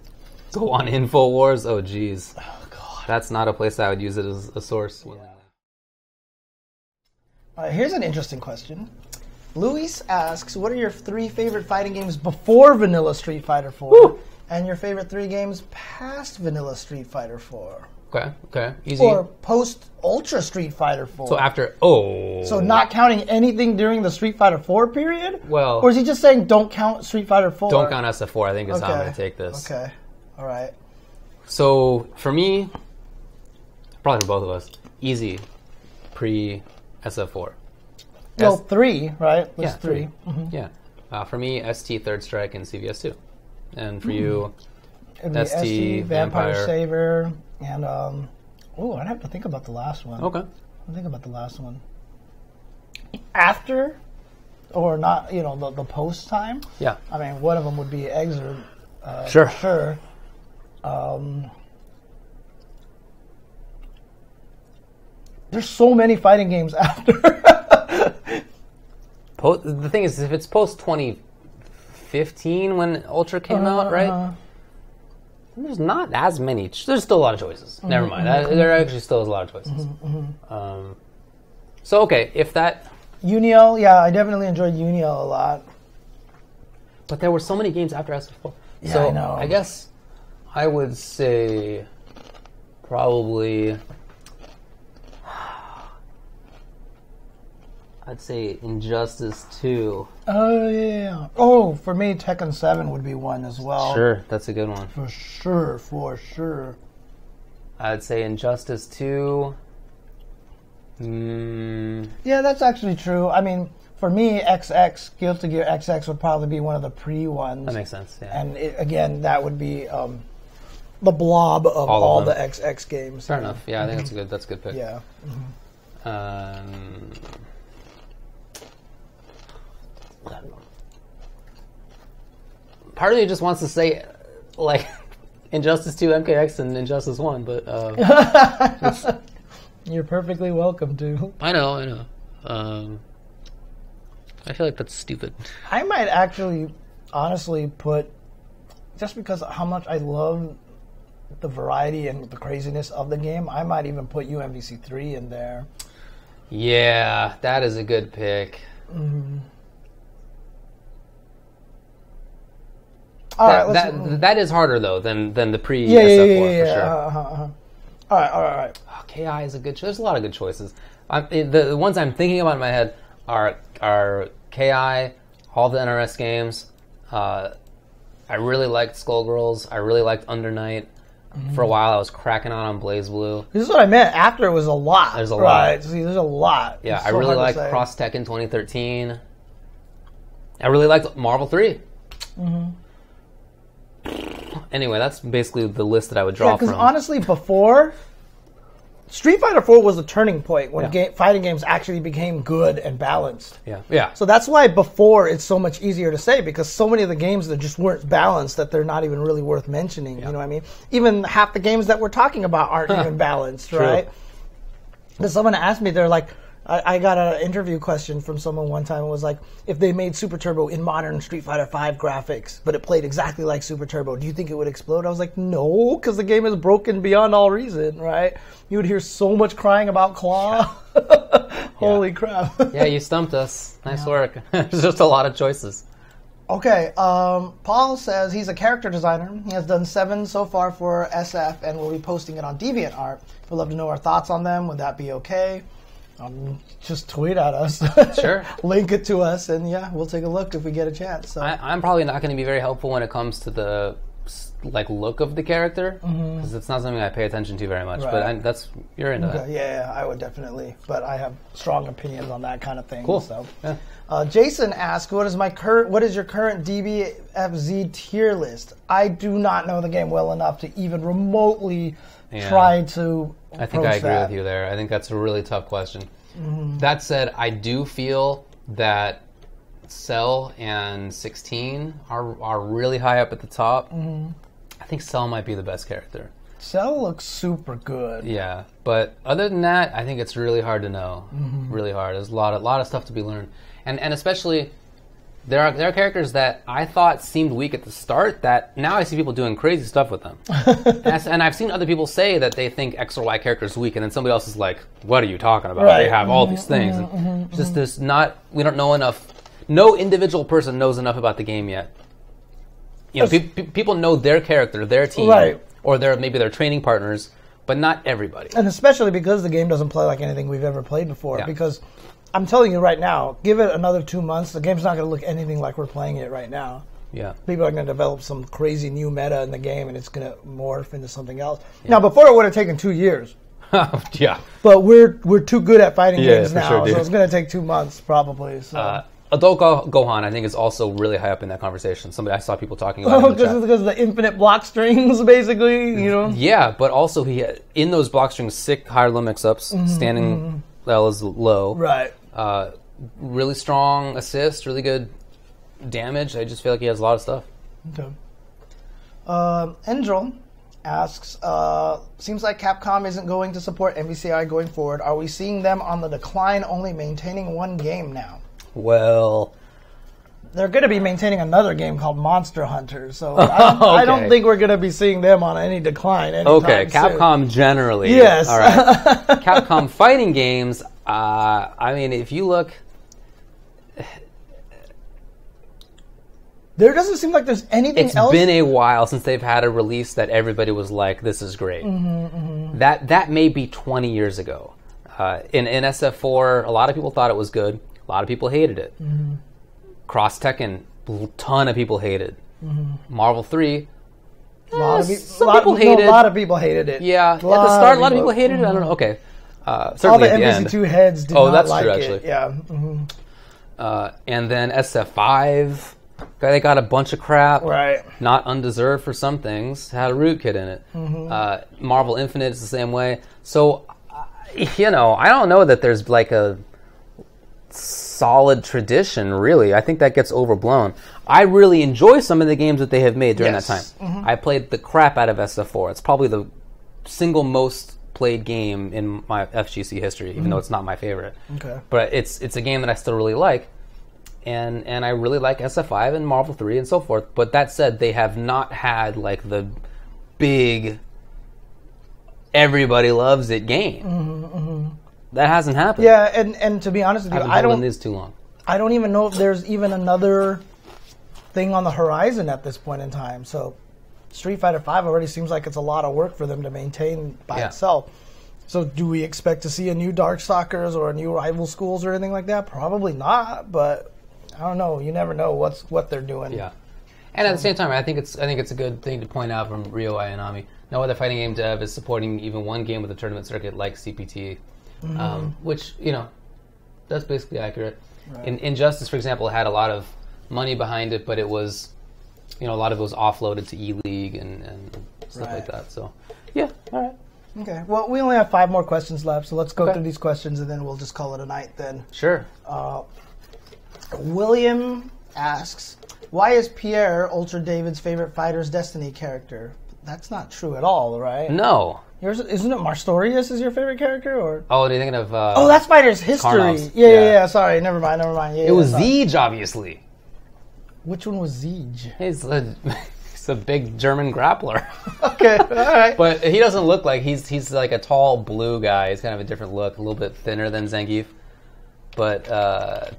Go on InfoWars. Oh, geez. Oh, God. That's not a place I would use it as a source. Here's an interesting question. Luis asks, what are your 3 favorite fighting games before Vanilla Street Fighter 4? Woo! And your favorite 3 games past Vanilla Street Fighter 4? Okay. Easy. Or post Ultra Street Fighter 4. So after, So not counting anything during the Street Fighter 4 period? Well. Or is he just saying don't count Street Fighter 4? Don't count SF4, I think is how I'm going to take this. Okay. All right. So for me, probably for both of us, easy pre-SF4. Well, 3, right? There's Yeah, 3. Yeah. For me, ST, Third Strike, and CVS2. And for you, It'd be ST, Vampire Saver, and I'd have to think about the last one. Okay. I'll think about the last one. After, or not, the post time. Yeah. I mean, one of them would be Exer. Sure. For sure. There's so many fighting games after. The thing is, if it's post 2015 when Ultra came out, right? There's not as many. There's still a lot of choices. Never mind. There actually still is a lot of choices. So, okay, if that... Unio, yeah, I definitely enjoyed Unio a lot. But there were so many games after SF4. Yeah, so I know. I guess I would say probably... I'd say Injustice 2. Oh, yeah. Oh, for me, Tekken 7 would be one as well. Sure, that's a good one. For sure. I'd say Injustice 2. Yeah, that's actually true. I mean, for me, XX, Guilty Gear XX would probably be one of the pre-ones. That makes sense, yeah. And again, that would be the blob of all the XX games. Fair enough. Yeah, I think that's a good pick. Yeah. Part of me just wants to say, like, Injustice 2, MKX, and Injustice 1, but... You're perfectly welcome to. I know. I feel like that's stupid. I might actually, honestly, put... Just because of how much I love the variety and the craziness of the game, I might even put UMVC 3 in there. Yeah, that is a good pick. Mm-hmm. All right, that is harder though than the pre-SF4 for sure. All right. Oh, KI is a good choice. There's a lot of good choices. The ones I'm thinking about in my head are KI, all the NRS games. I really liked Skullgirls. I really liked Under Night. For a while, I was cracking on BlazBlue. This is what I meant. After it was a lot. There's a lot. See, there's a lot. Yeah, I really liked Cross Tekken 2013. I really liked Marvel 3. Mm-hmm. Anyway, that's basically the list that I would draw from. Because honestly, before, Street Fighter 4 was a turning point when fighting games actually became good and balanced. Yeah. So that's why before it's so much easier to say, because so many of the games that just weren't balanced that they're not even really worth mentioning. You know what I mean? Even half the games that we're talking about aren't even balanced, right? Because someone asked me, they're like, I got an interview question from someone one time. It was like, if they made Super Turbo in modern Street Fighter V graphics, but it played exactly like Super Turbo, do you think it would explode? I was like, no, because the game is broken beyond all reason, right? You would hear so much crying about Claw. Holy crap. Yeah, you stumped us. Nice work. There's just a lot of choices. Okay, Paul says he's a character designer. He has done 7 so far for SF and will be posting it on DeviantArt. We'd love to know our thoughts on them. Would that be okay? Just tweet at us. Sure. Link it to us, and we'll take a look if we get a chance. So. I'm probably not going to be very helpful when it comes to the look of the character, because it's not something I pay attention to very much. Right. But you're into that. Yeah, I would definitely. But I have strong opinions on that kind of thing. Cool. So. Yeah. Jason asked, "What is your current DBFZ tier list?" I do not know the game well enough to even remotely try to. I think I agree with you there. I think that's a really tough question. Mm-hmm. That said, I do feel that Cell and 16 are really high up at the top. Mm-hmm. I think Cell might be the best character. Cell looks super good. Yeah, but other than that, I think it's really hard to know. Mm-hmm. Really hard. There's a lot of stuff to be learned, and especially there are characters that I thought seemed weak at the start that now I see people doing crazy stuff with them. And I've seen other people say that they think X or Y character is weak, and then somebody else is like, "What are you talking about? Right. They have all these things." And just there's not. We don't know enough. No individual person knows enough about the game yet. You know, people know their character, their team, or maybe their training partners, but not everybody. And especially because the game doesn't play like anything we've ever played before. Yeah. Because I'm telling you right now, give it another 2 months, the game's not going to look anything like we're playing it right now. Yeah. People are going to develop some crazy new meta in the game, and it's going to morph into something else. Yeah. Now, before it would have taken 2 years. Yeah. But we're too good at fighting games now, sure, so it's going to take 2 months probably. So. Adult Gohan, I think, is also really high up in that conversation. I saw people talking about it. Because of the infinite block strings, basically, you know? Yeah, but also in those block strings, sick higher low mix-ups, standing L is low. Right. Really strong assist, really good damage. I just feel like he has a lot of stuff. Okay. Endrel asks, seems like Capcom isn't going to support MVCI going forward. Are we seeing them on the decline, only maintaining one game now? Well, they're going to be maintaining another game called Monster Hunter, so I don't think we're going to be seeing them on any decline anytime Capcom soon. Generally. Yes. All right. Capcom fighting games, I mean, if you look... There doesn't seem like there's anything else. It's been a while since they've had a release that everybody was like, this is great. That may be 20 years ago. In SF4, a lot of people thought it was good. A lot of people hated it. Cross Tekken, a ton of people hated. Marvel 3, some people hated it. A lot of people hated it. Yeah, at the start, a lot of people hated it. I don't know. Okay. All Certainly the MVC2 heads did not that's like true, it. Actually. Yeah. And then SF5, they got a bunch of crap. Right. Not undeserved for some things. Had a rootkit in it. Marvel Infinite is the same way. So You know, I don't know that there's like a solid tradition, really. I think that gets overblown. I really enjoy some of the games that they have made during that time. I played the crap out of SF4. It's probably the single most played game in my FGC history, even though it's not my favorite. Okay. But it's a game that I still really like. And I really like SF5 and Marvel 3 and so forth. But that said, they have not had like the big everybody loves it game. That hasn't happened. Yeah, and to be honest with you, I don't this too long. I don't even know if there's even another thing on the horizon at this point in time. So Street Fighter V already seems like it's a lot of work for them to maintain by itself. So do we expect to see a new Darkstalkers or a new Rival Schools or anything like that? Probably not, but I don't know. You never know what they're doing. Yeah. And at the same time, I think it's a good thing to point out from Ryo Ayanami. No other fighting game dev is supporting even one game with a tournament circuit like CPT, which, you know, that's basically accurate. Right. Injustice, for example, had a lot of money behind it, but it was, you know, a lot of it was offloaded to E-League and stuff like that. So, yeah, all right. Okay. Well, we only have 5 more questions left, so let's go through these questions and then we'll just call it a night then. Sure. William asks, why is Pierre Ultra David's favorite FighterZ Destiny character? That's not true at all, right? No. Isn't it Marstorius is your favorite character? Or are you thinking of... oh, that's FighterZ History. Karnov's. Yeah. Sorry, never mind. Yeah, it was Siege, obviously. Which one was Siege? He's a big German grappler. Okay, all right. But he doesn't look like... He's like a tall blue guy. He's kind of a different look, a little bit thinner than Zangief. But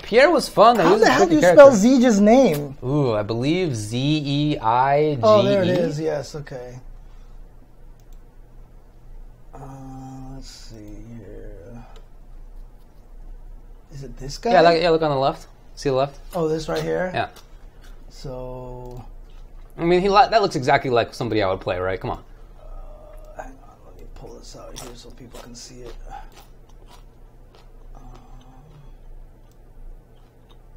Pierre was fun. How the hell do you spell Siege's name? Ooh, I believe Zeige. Oh, there it is. Yes, okay. Let's see here. Is it this guy? Yeah, look on the left. See the left? Oh, this right here? Yeah. So... I mean, that looks exactly like somebody I would play, right? Come on. Hang on, let me pull this out here so people can see it.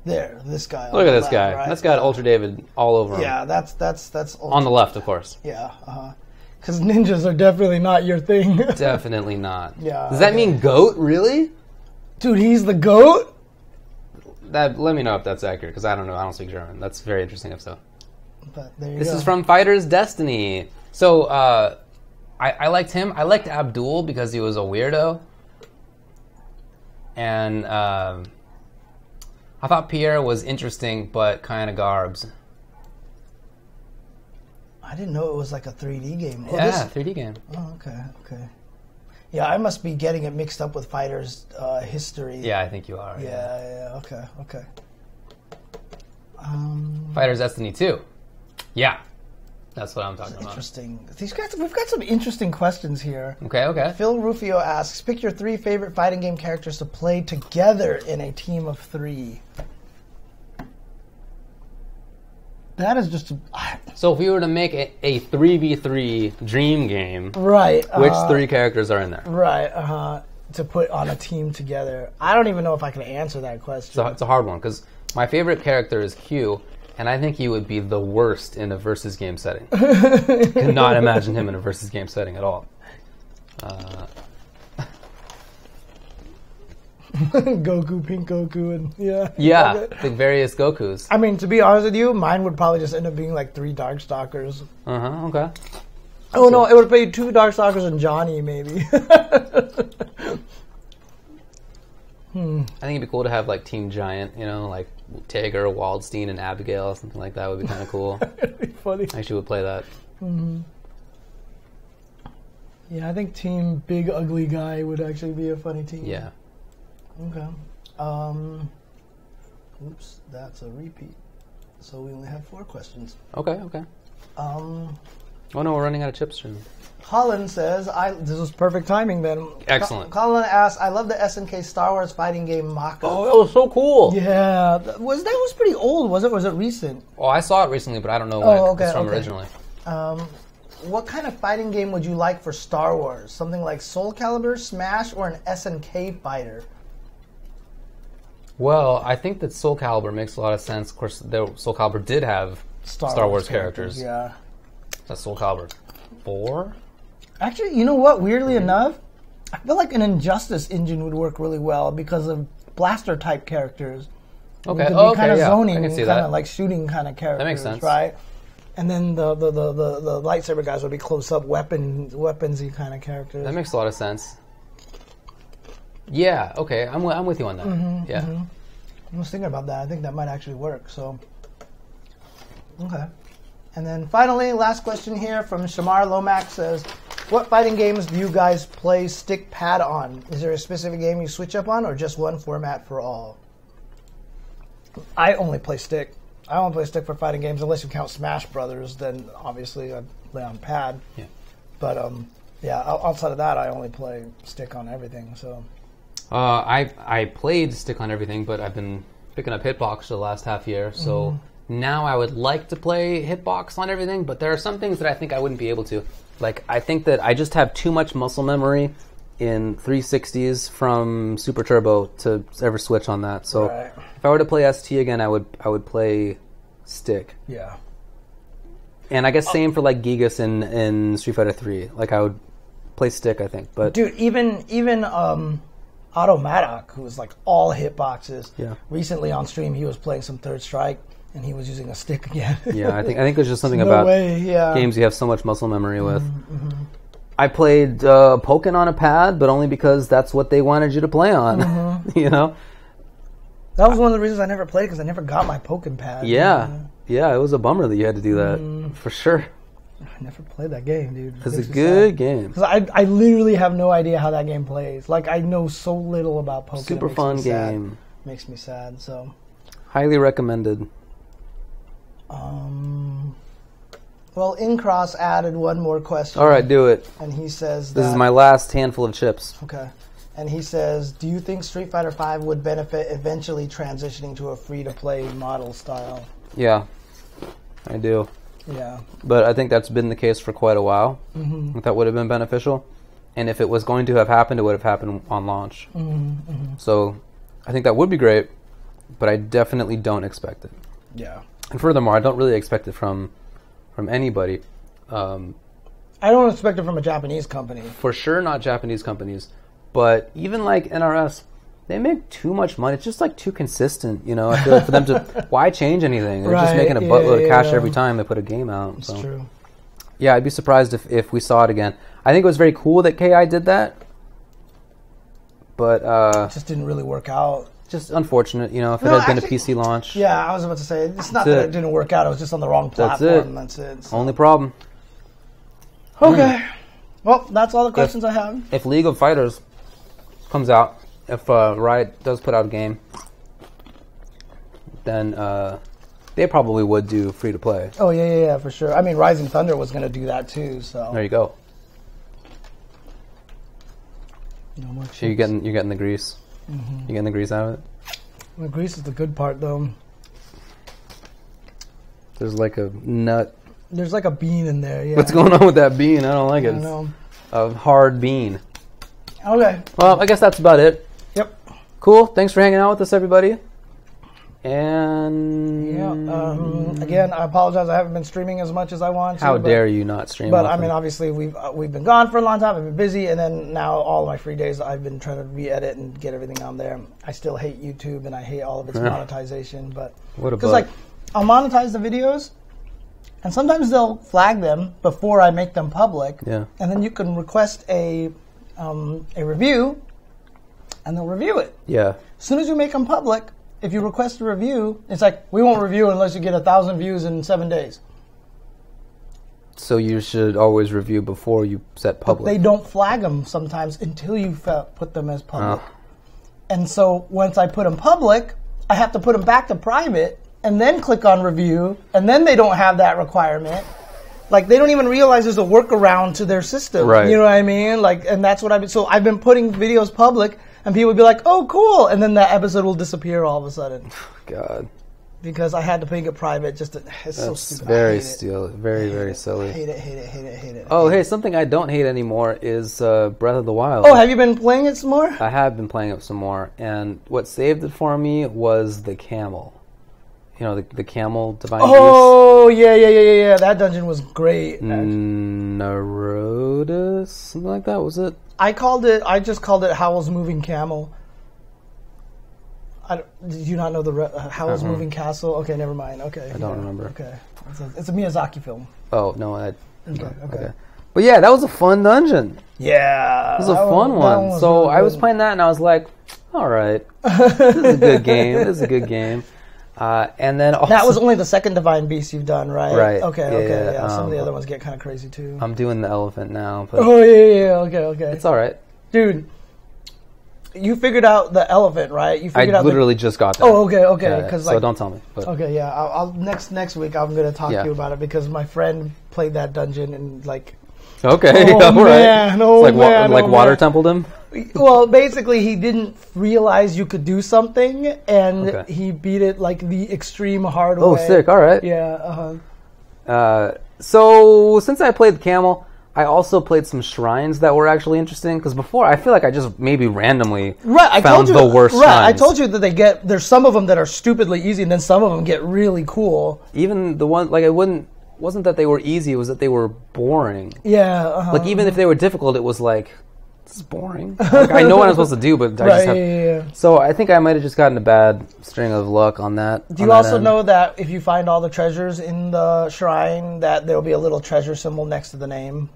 There, this guy. Look at this guy. Right? That's got Ultra David all over him. Yeah, that's Ultra on the left, of course. Yeah, because ninjas are definitely not your thing. Definitely not. Yeah. Does that mean GOAT? Really? Dude, he's the GOAT? Let me know if that's accurate, because I don't know. I don't speak German. That's very interesting if so. But there you this go. is from FighterZ Destiny. So I liked him. I liked Abdul because he was a weirdo. And I thought Pierre was interesting, but kind of garbs. I didn't know it was like a 3D game. Oh, yeah, 3D game. Oh, okay. Yeah, I must be getting it mixed up with FighterZ History. Yeah, I think you are. Yeah, okay. FighterZ Destiny 2. Yeah, that's what I'm talking about. Interesting. We've got some interesting questions here. Okay. Phil Rufio asks, pick your 3 favorite fighting game characters to play together in a team of 3. That is just... So if we were to make a 3v3 dream game, right? Which 3 characters are in there? Right, to put on a team together. I don't even know if I can answer that question. So it's a hard one, because my favorite character is Hugh, and I think he would be the worst in a versus game setting. Could not imagine him in a versus game setting at all. Goku, Pink Goku, and yeah, the various Gokus. I mean, to be honest with you, mine would probably just end up being like 3 Darkstalkers. Okay. Oh no, it would be 2 Darkstalkers and Johnny maybe. I think it'd be cool to have like Team Giant, you know, like Tiger, Waldstein, and Abigail, something like that would be kind of cool. That'd be funny. I actually would play that. Mm-hmm. Yeah, I think Team Big Ugly Guy would actually be a funny team. Yeah. Okay. Oops, that's a repeat. So we only have 4 questions. Okay. Oh no, we're running out of chips soon. Colin says, this was perfect timing then. Excellent. Colin asks, I love the SNK Star Wars fighting game Maka. Oh, that was so cool. Yeah. That was pretty old, was it? Was it recent? Oh, I saw it recently, but I don't know when it's from originally. What kind of fighting game would you like for Star Wars? Something like Soul Calibur, Smash, or an SNK fighter? Well, I think that Soul Calibur makes a lot of sense. Of course, Soul Calibur did have Star Wars characters. Yeah. That's Soul Calibur 4? Actually, you know what? Weirdly enough, I feel like an Injustice engine would work really well because of blaster type characters. Okay. Be kind of zoning, I can see kind that. of like shooting kind of characters. That makes sense, right? And then the lightsaber guys would be close up weaponsy kind of characters. That makes a lot of sense. Yeah. Okay. I'm with you on that. Yeah. I was thinking about that. I think that might actually work. So, okay. And then finally, last question here from Shamar Lomax says, what fighting games do you guys play stick pad on? Is there a specific game you switch up on or just one format for all? I only play stick. I only play stick for fighting games unless you count Smash Brothers. Then obviously I play on pad. Yeah. But outside of that, I only play stick on everything. So. I played stick on everything, but I've been picking up Hitbox for the last half year. So now I would like to play Hitbox on everything, but there are some things that I think I wouldn't be able to. Like, I think that I just have too much muscle memory in 360s from Super Turbo to ever switch on that. So if I were to play ST again, I would play stick. Yeah. And I guess same for like Gigas in Street Fighter 3. Like, I would play stick, I think. But dude, even Automatic, who was like all hitboxes. Yeah. Recently on stream, he was playing some Third Strike, and he was using a stick again. Yeah, I think there's just something about games you have so much muscle memory with. I played Pokken on a pad, but only because that's what they wanted you to play on. You know. That was one of the reasons I never played, because I never got my Pokken pad. Yeah, yeah, it was a bummer that you had to do that for sure. I never played that game, dude. It's a good game. Because I literally have no idea how that game plays. Like, I know so little about Pokken. Super fun game. Makes me sad, so. Highly recommended. Well, Incross added one more question. All right, do it. And he says this is my last handful of chips. Okay. And he says, do you think Street Fighter V would benefit eventually transitioning to a free-to-play model style? Yeah, I do. Yeah. But I think that's been the case for quite a while. That would have been beneficial. And if it was going to have happened, it would have happened on launch. So I think that would be great, but I definitely don't expect it. Yeah. And furthermore, I don't really expect it from anybody. I don't expect it from a Japanese company. For sure not Japanese companies. But even like NRS, they make too much money. It's just like too consistent, you know. I feel like for them to, why change anything? They're just making a buttload of cash every time they put a game out. That's true. Yeah, I'd be surprised if we saw it again. I think it was very cool that KI did that. But it just didn't really work out. Just unfortunate, you know, if it had been a PC launch. Yeah, I was about to say, it's not that it didn't work out. It was just on the wrong platform. That's it. So. Only problem. Okay. Well, that's all the questions I have. If League of Fighters comes out, if Riot does put out a game, then they probably would do free to play. Oh yeah, for sure. I mean, Rising Thunder was going to do that too. So there you go. No more so you're getting the grease. You getting the grease out of it? The grease is the good part, though. There's like a nut. There's like a bean in there. Yeah. What's going on with that bean? I don't like it. I don't know. A hard bean. Okay. Well, I guess that's about it. Yep. Cool. Thanks for hanging out with us, everybody. And again, I apologize. I haven't been streaming as much as I want to. How dare you not stream? But I mean, obviously, we've been gone for a long time. I've been busy, and then now all of my free days, I've been trying to re-edit and get everything on there. I still hate YouTube, and I hate all of its monetization. But because like, I'll monetize the videos, and sometimes they'll flag them before I make them public. Yeah. And then you can request a review, and they'll review it. Yeah. As soon as you make them public. If you request a review, it's like, we won't review unless you get 1,000 views in 7 days. So you should always review before you set public. But they don't flag them sometimes until you put them as public. And so once I put them public, I have to put them back to private and then click on review, and then they don't have that requirement. Like, they don't even realize there's a workaround to their system. Right. You know what I mean? Like, and that's what so I've been putting videos public. And people would be like, "Oh, cool!" And then that episode will disappear all of a sudden. God. Because I had to make it private. It's so stupid. Very silly. Very silly. Hate it. Oh, hey, something I don't hate anymore is Breath of the Wild. Oh, have you been playing it some more? I have been playing it some more, and what saved it for me was the camel. You know, the camel divine beast. Oh, yeah. That dungeon was great. Narodus? Something like that, was it? I just called it Howl's Moving Camel. Did you not know the Howl's Moving Castle? Okay, never mind. Okay. I don't remember. Okay. It's a Miyazaki film. Oh, no, Okay. But yeah, that was a fun dungeon. Yeah. It was a fun one. So really I was playing that and I was like, all right, this is a good game. And then also, that was only the second Divine Beast you've done, right? Right. Okay. Yeah. Some of the other ones get kind of crazy too. I'm doing the elephant now. But oh, yeah. Okay. It's all right. Dude, you figured out the elephant, right? I literally just got that. Oh, okay. So don't tell me. But. Okay, yeah. I'll next week I'm going to talk to you about it because my friend played that dungeon and like... Okay, all right. Like water templed him? Well, basically, he didn't realize you could do something, and he beat it like the extreme hard way. Oh, sick! All right. Yeah. So since I played the camel, I also played some shrines that were actually interesting. Because before, I feel like I just maybe randomly found the worst shrines. I told you that there's some of them that are stupidly easy, and then some of them get really cool. Even the one wasn't that they were easy, it was that they were boring. Yeah. Like, even if they were difficult, it was like, this is boring. Like, I know what I'm supposed to do, but I just have... Yeah. So I think I might have just gotten a bad string of luck on that. Do you also know that if you find all the treasures in the shrine, that there'll be a little treasure symbol next to the name?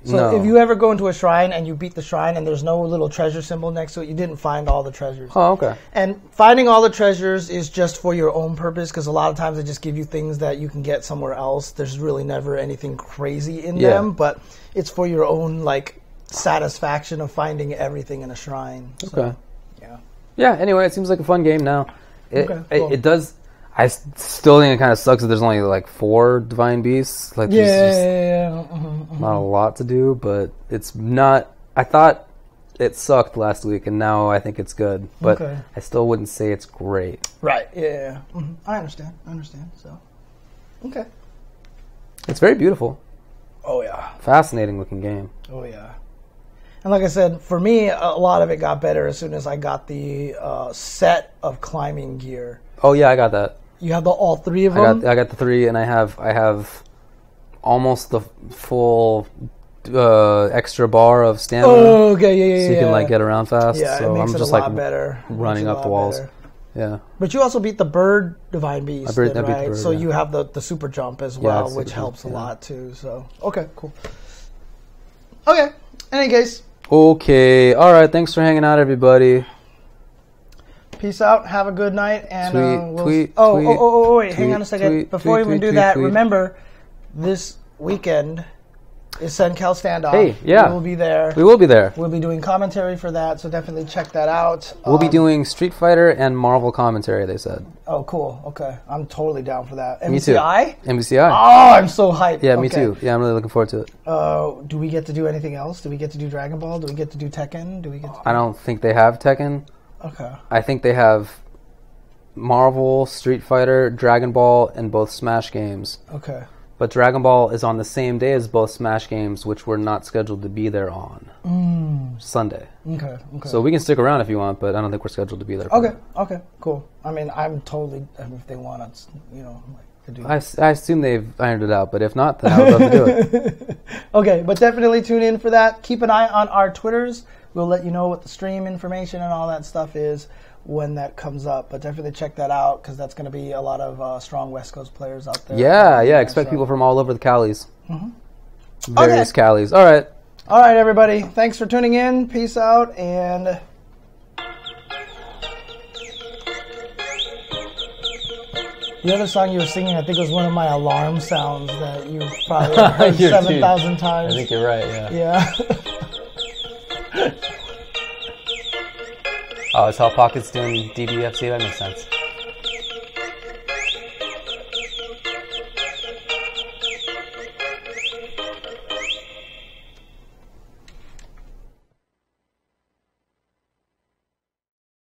So if you ever go into a shrine and you beat the shrine and there's no little treasure symbol next to it, you didn't find all the treasures. Oh, okay. And finding all the treasures is just for your own purpose because a lot of times they just give you things that you can get somewhere else. There's really never anything crazy in them, but it's for your own like satisfaction of finding everything in a shrine. Okay. So, yeah, anyway, it seems like a fun game now. Cool. It does... I still think it kind of sucks that there's only like 4 Divine Beasts. Like, there's not a lot to do, but it's not... I thought it sucked last week, and now I think it's good. But I still wouldn't say it's great. Right, yeah. Mm-hmm. I understand, so... Okay. It's very beautiful. Oh, yeah. Fascinating looking game. Oh, yeah. And like I said, for me, a lot of it got better as soon as I got the set of climbing gear. Oh, yeah, I got that. You have all 3 of them? I got the 3, and I have almost the full extra bar of stamina. Oh, okay, so you can like get around fast. Yeah, so it makes I'm it just a lot like better. running up the walls. Better. Yeah. But you also beat the bird Divine Beast, I beat the right? bird, so you have the super jump as well, which helps a lot too. So okay, cool. Okay. Any case. Okay. All right. Thanks for hanging out, everybody. Peace out. Have a good night. And wait. Hang on a second. Before we do that, remember, this weekend is Senkel Standoff. Hey, yeah. We will be there. We will be there. We'll be doing commentary for that, so definitely check that out. We'll be doing Street Fighter and Marvel commentary, they said. Oh, cool. Okay. I'm totally down for that. Me too. MVCI? Oh, I'm so hyped. Yeah, me too. Yeah, I'm really looking forward to it. Do we get to do anything else? Do we get to do Dragon Ball? Do we get to do Tekken? I don't think they have Tekken. Okay. I think they have Marvel, Street Fighter, Dragon Ball, and both Smash games. Okay. But Dragon Ball is on the same day as both Smash games, which we're not scheduled to be there on. Sunday. Okay. So we can stick around if you want, but I don't think we're scheduled to be there. Okay, cool. I mean, I'm totally, if they want to, to do I assume they've ironed it out, but if not, then I would love to do it. Okay, but definitely tune in for that. Keep an eye on our Twitters. We'll let you know what the stream information and all that stuff is when that comes up. But definitely check that out because that's going to be a lot of strong West Coast players out there. Yeah. Expect people from all over the Calis. Various Calis. All right, everybody. Thanks for tuning in. Peace out. And... the other song you were singing, I think, was one of my alarm sounds that you probably heard 7,000 times. I think you're right, yeah. Oh, is Hell Pockets doing DBFC? That makes sense.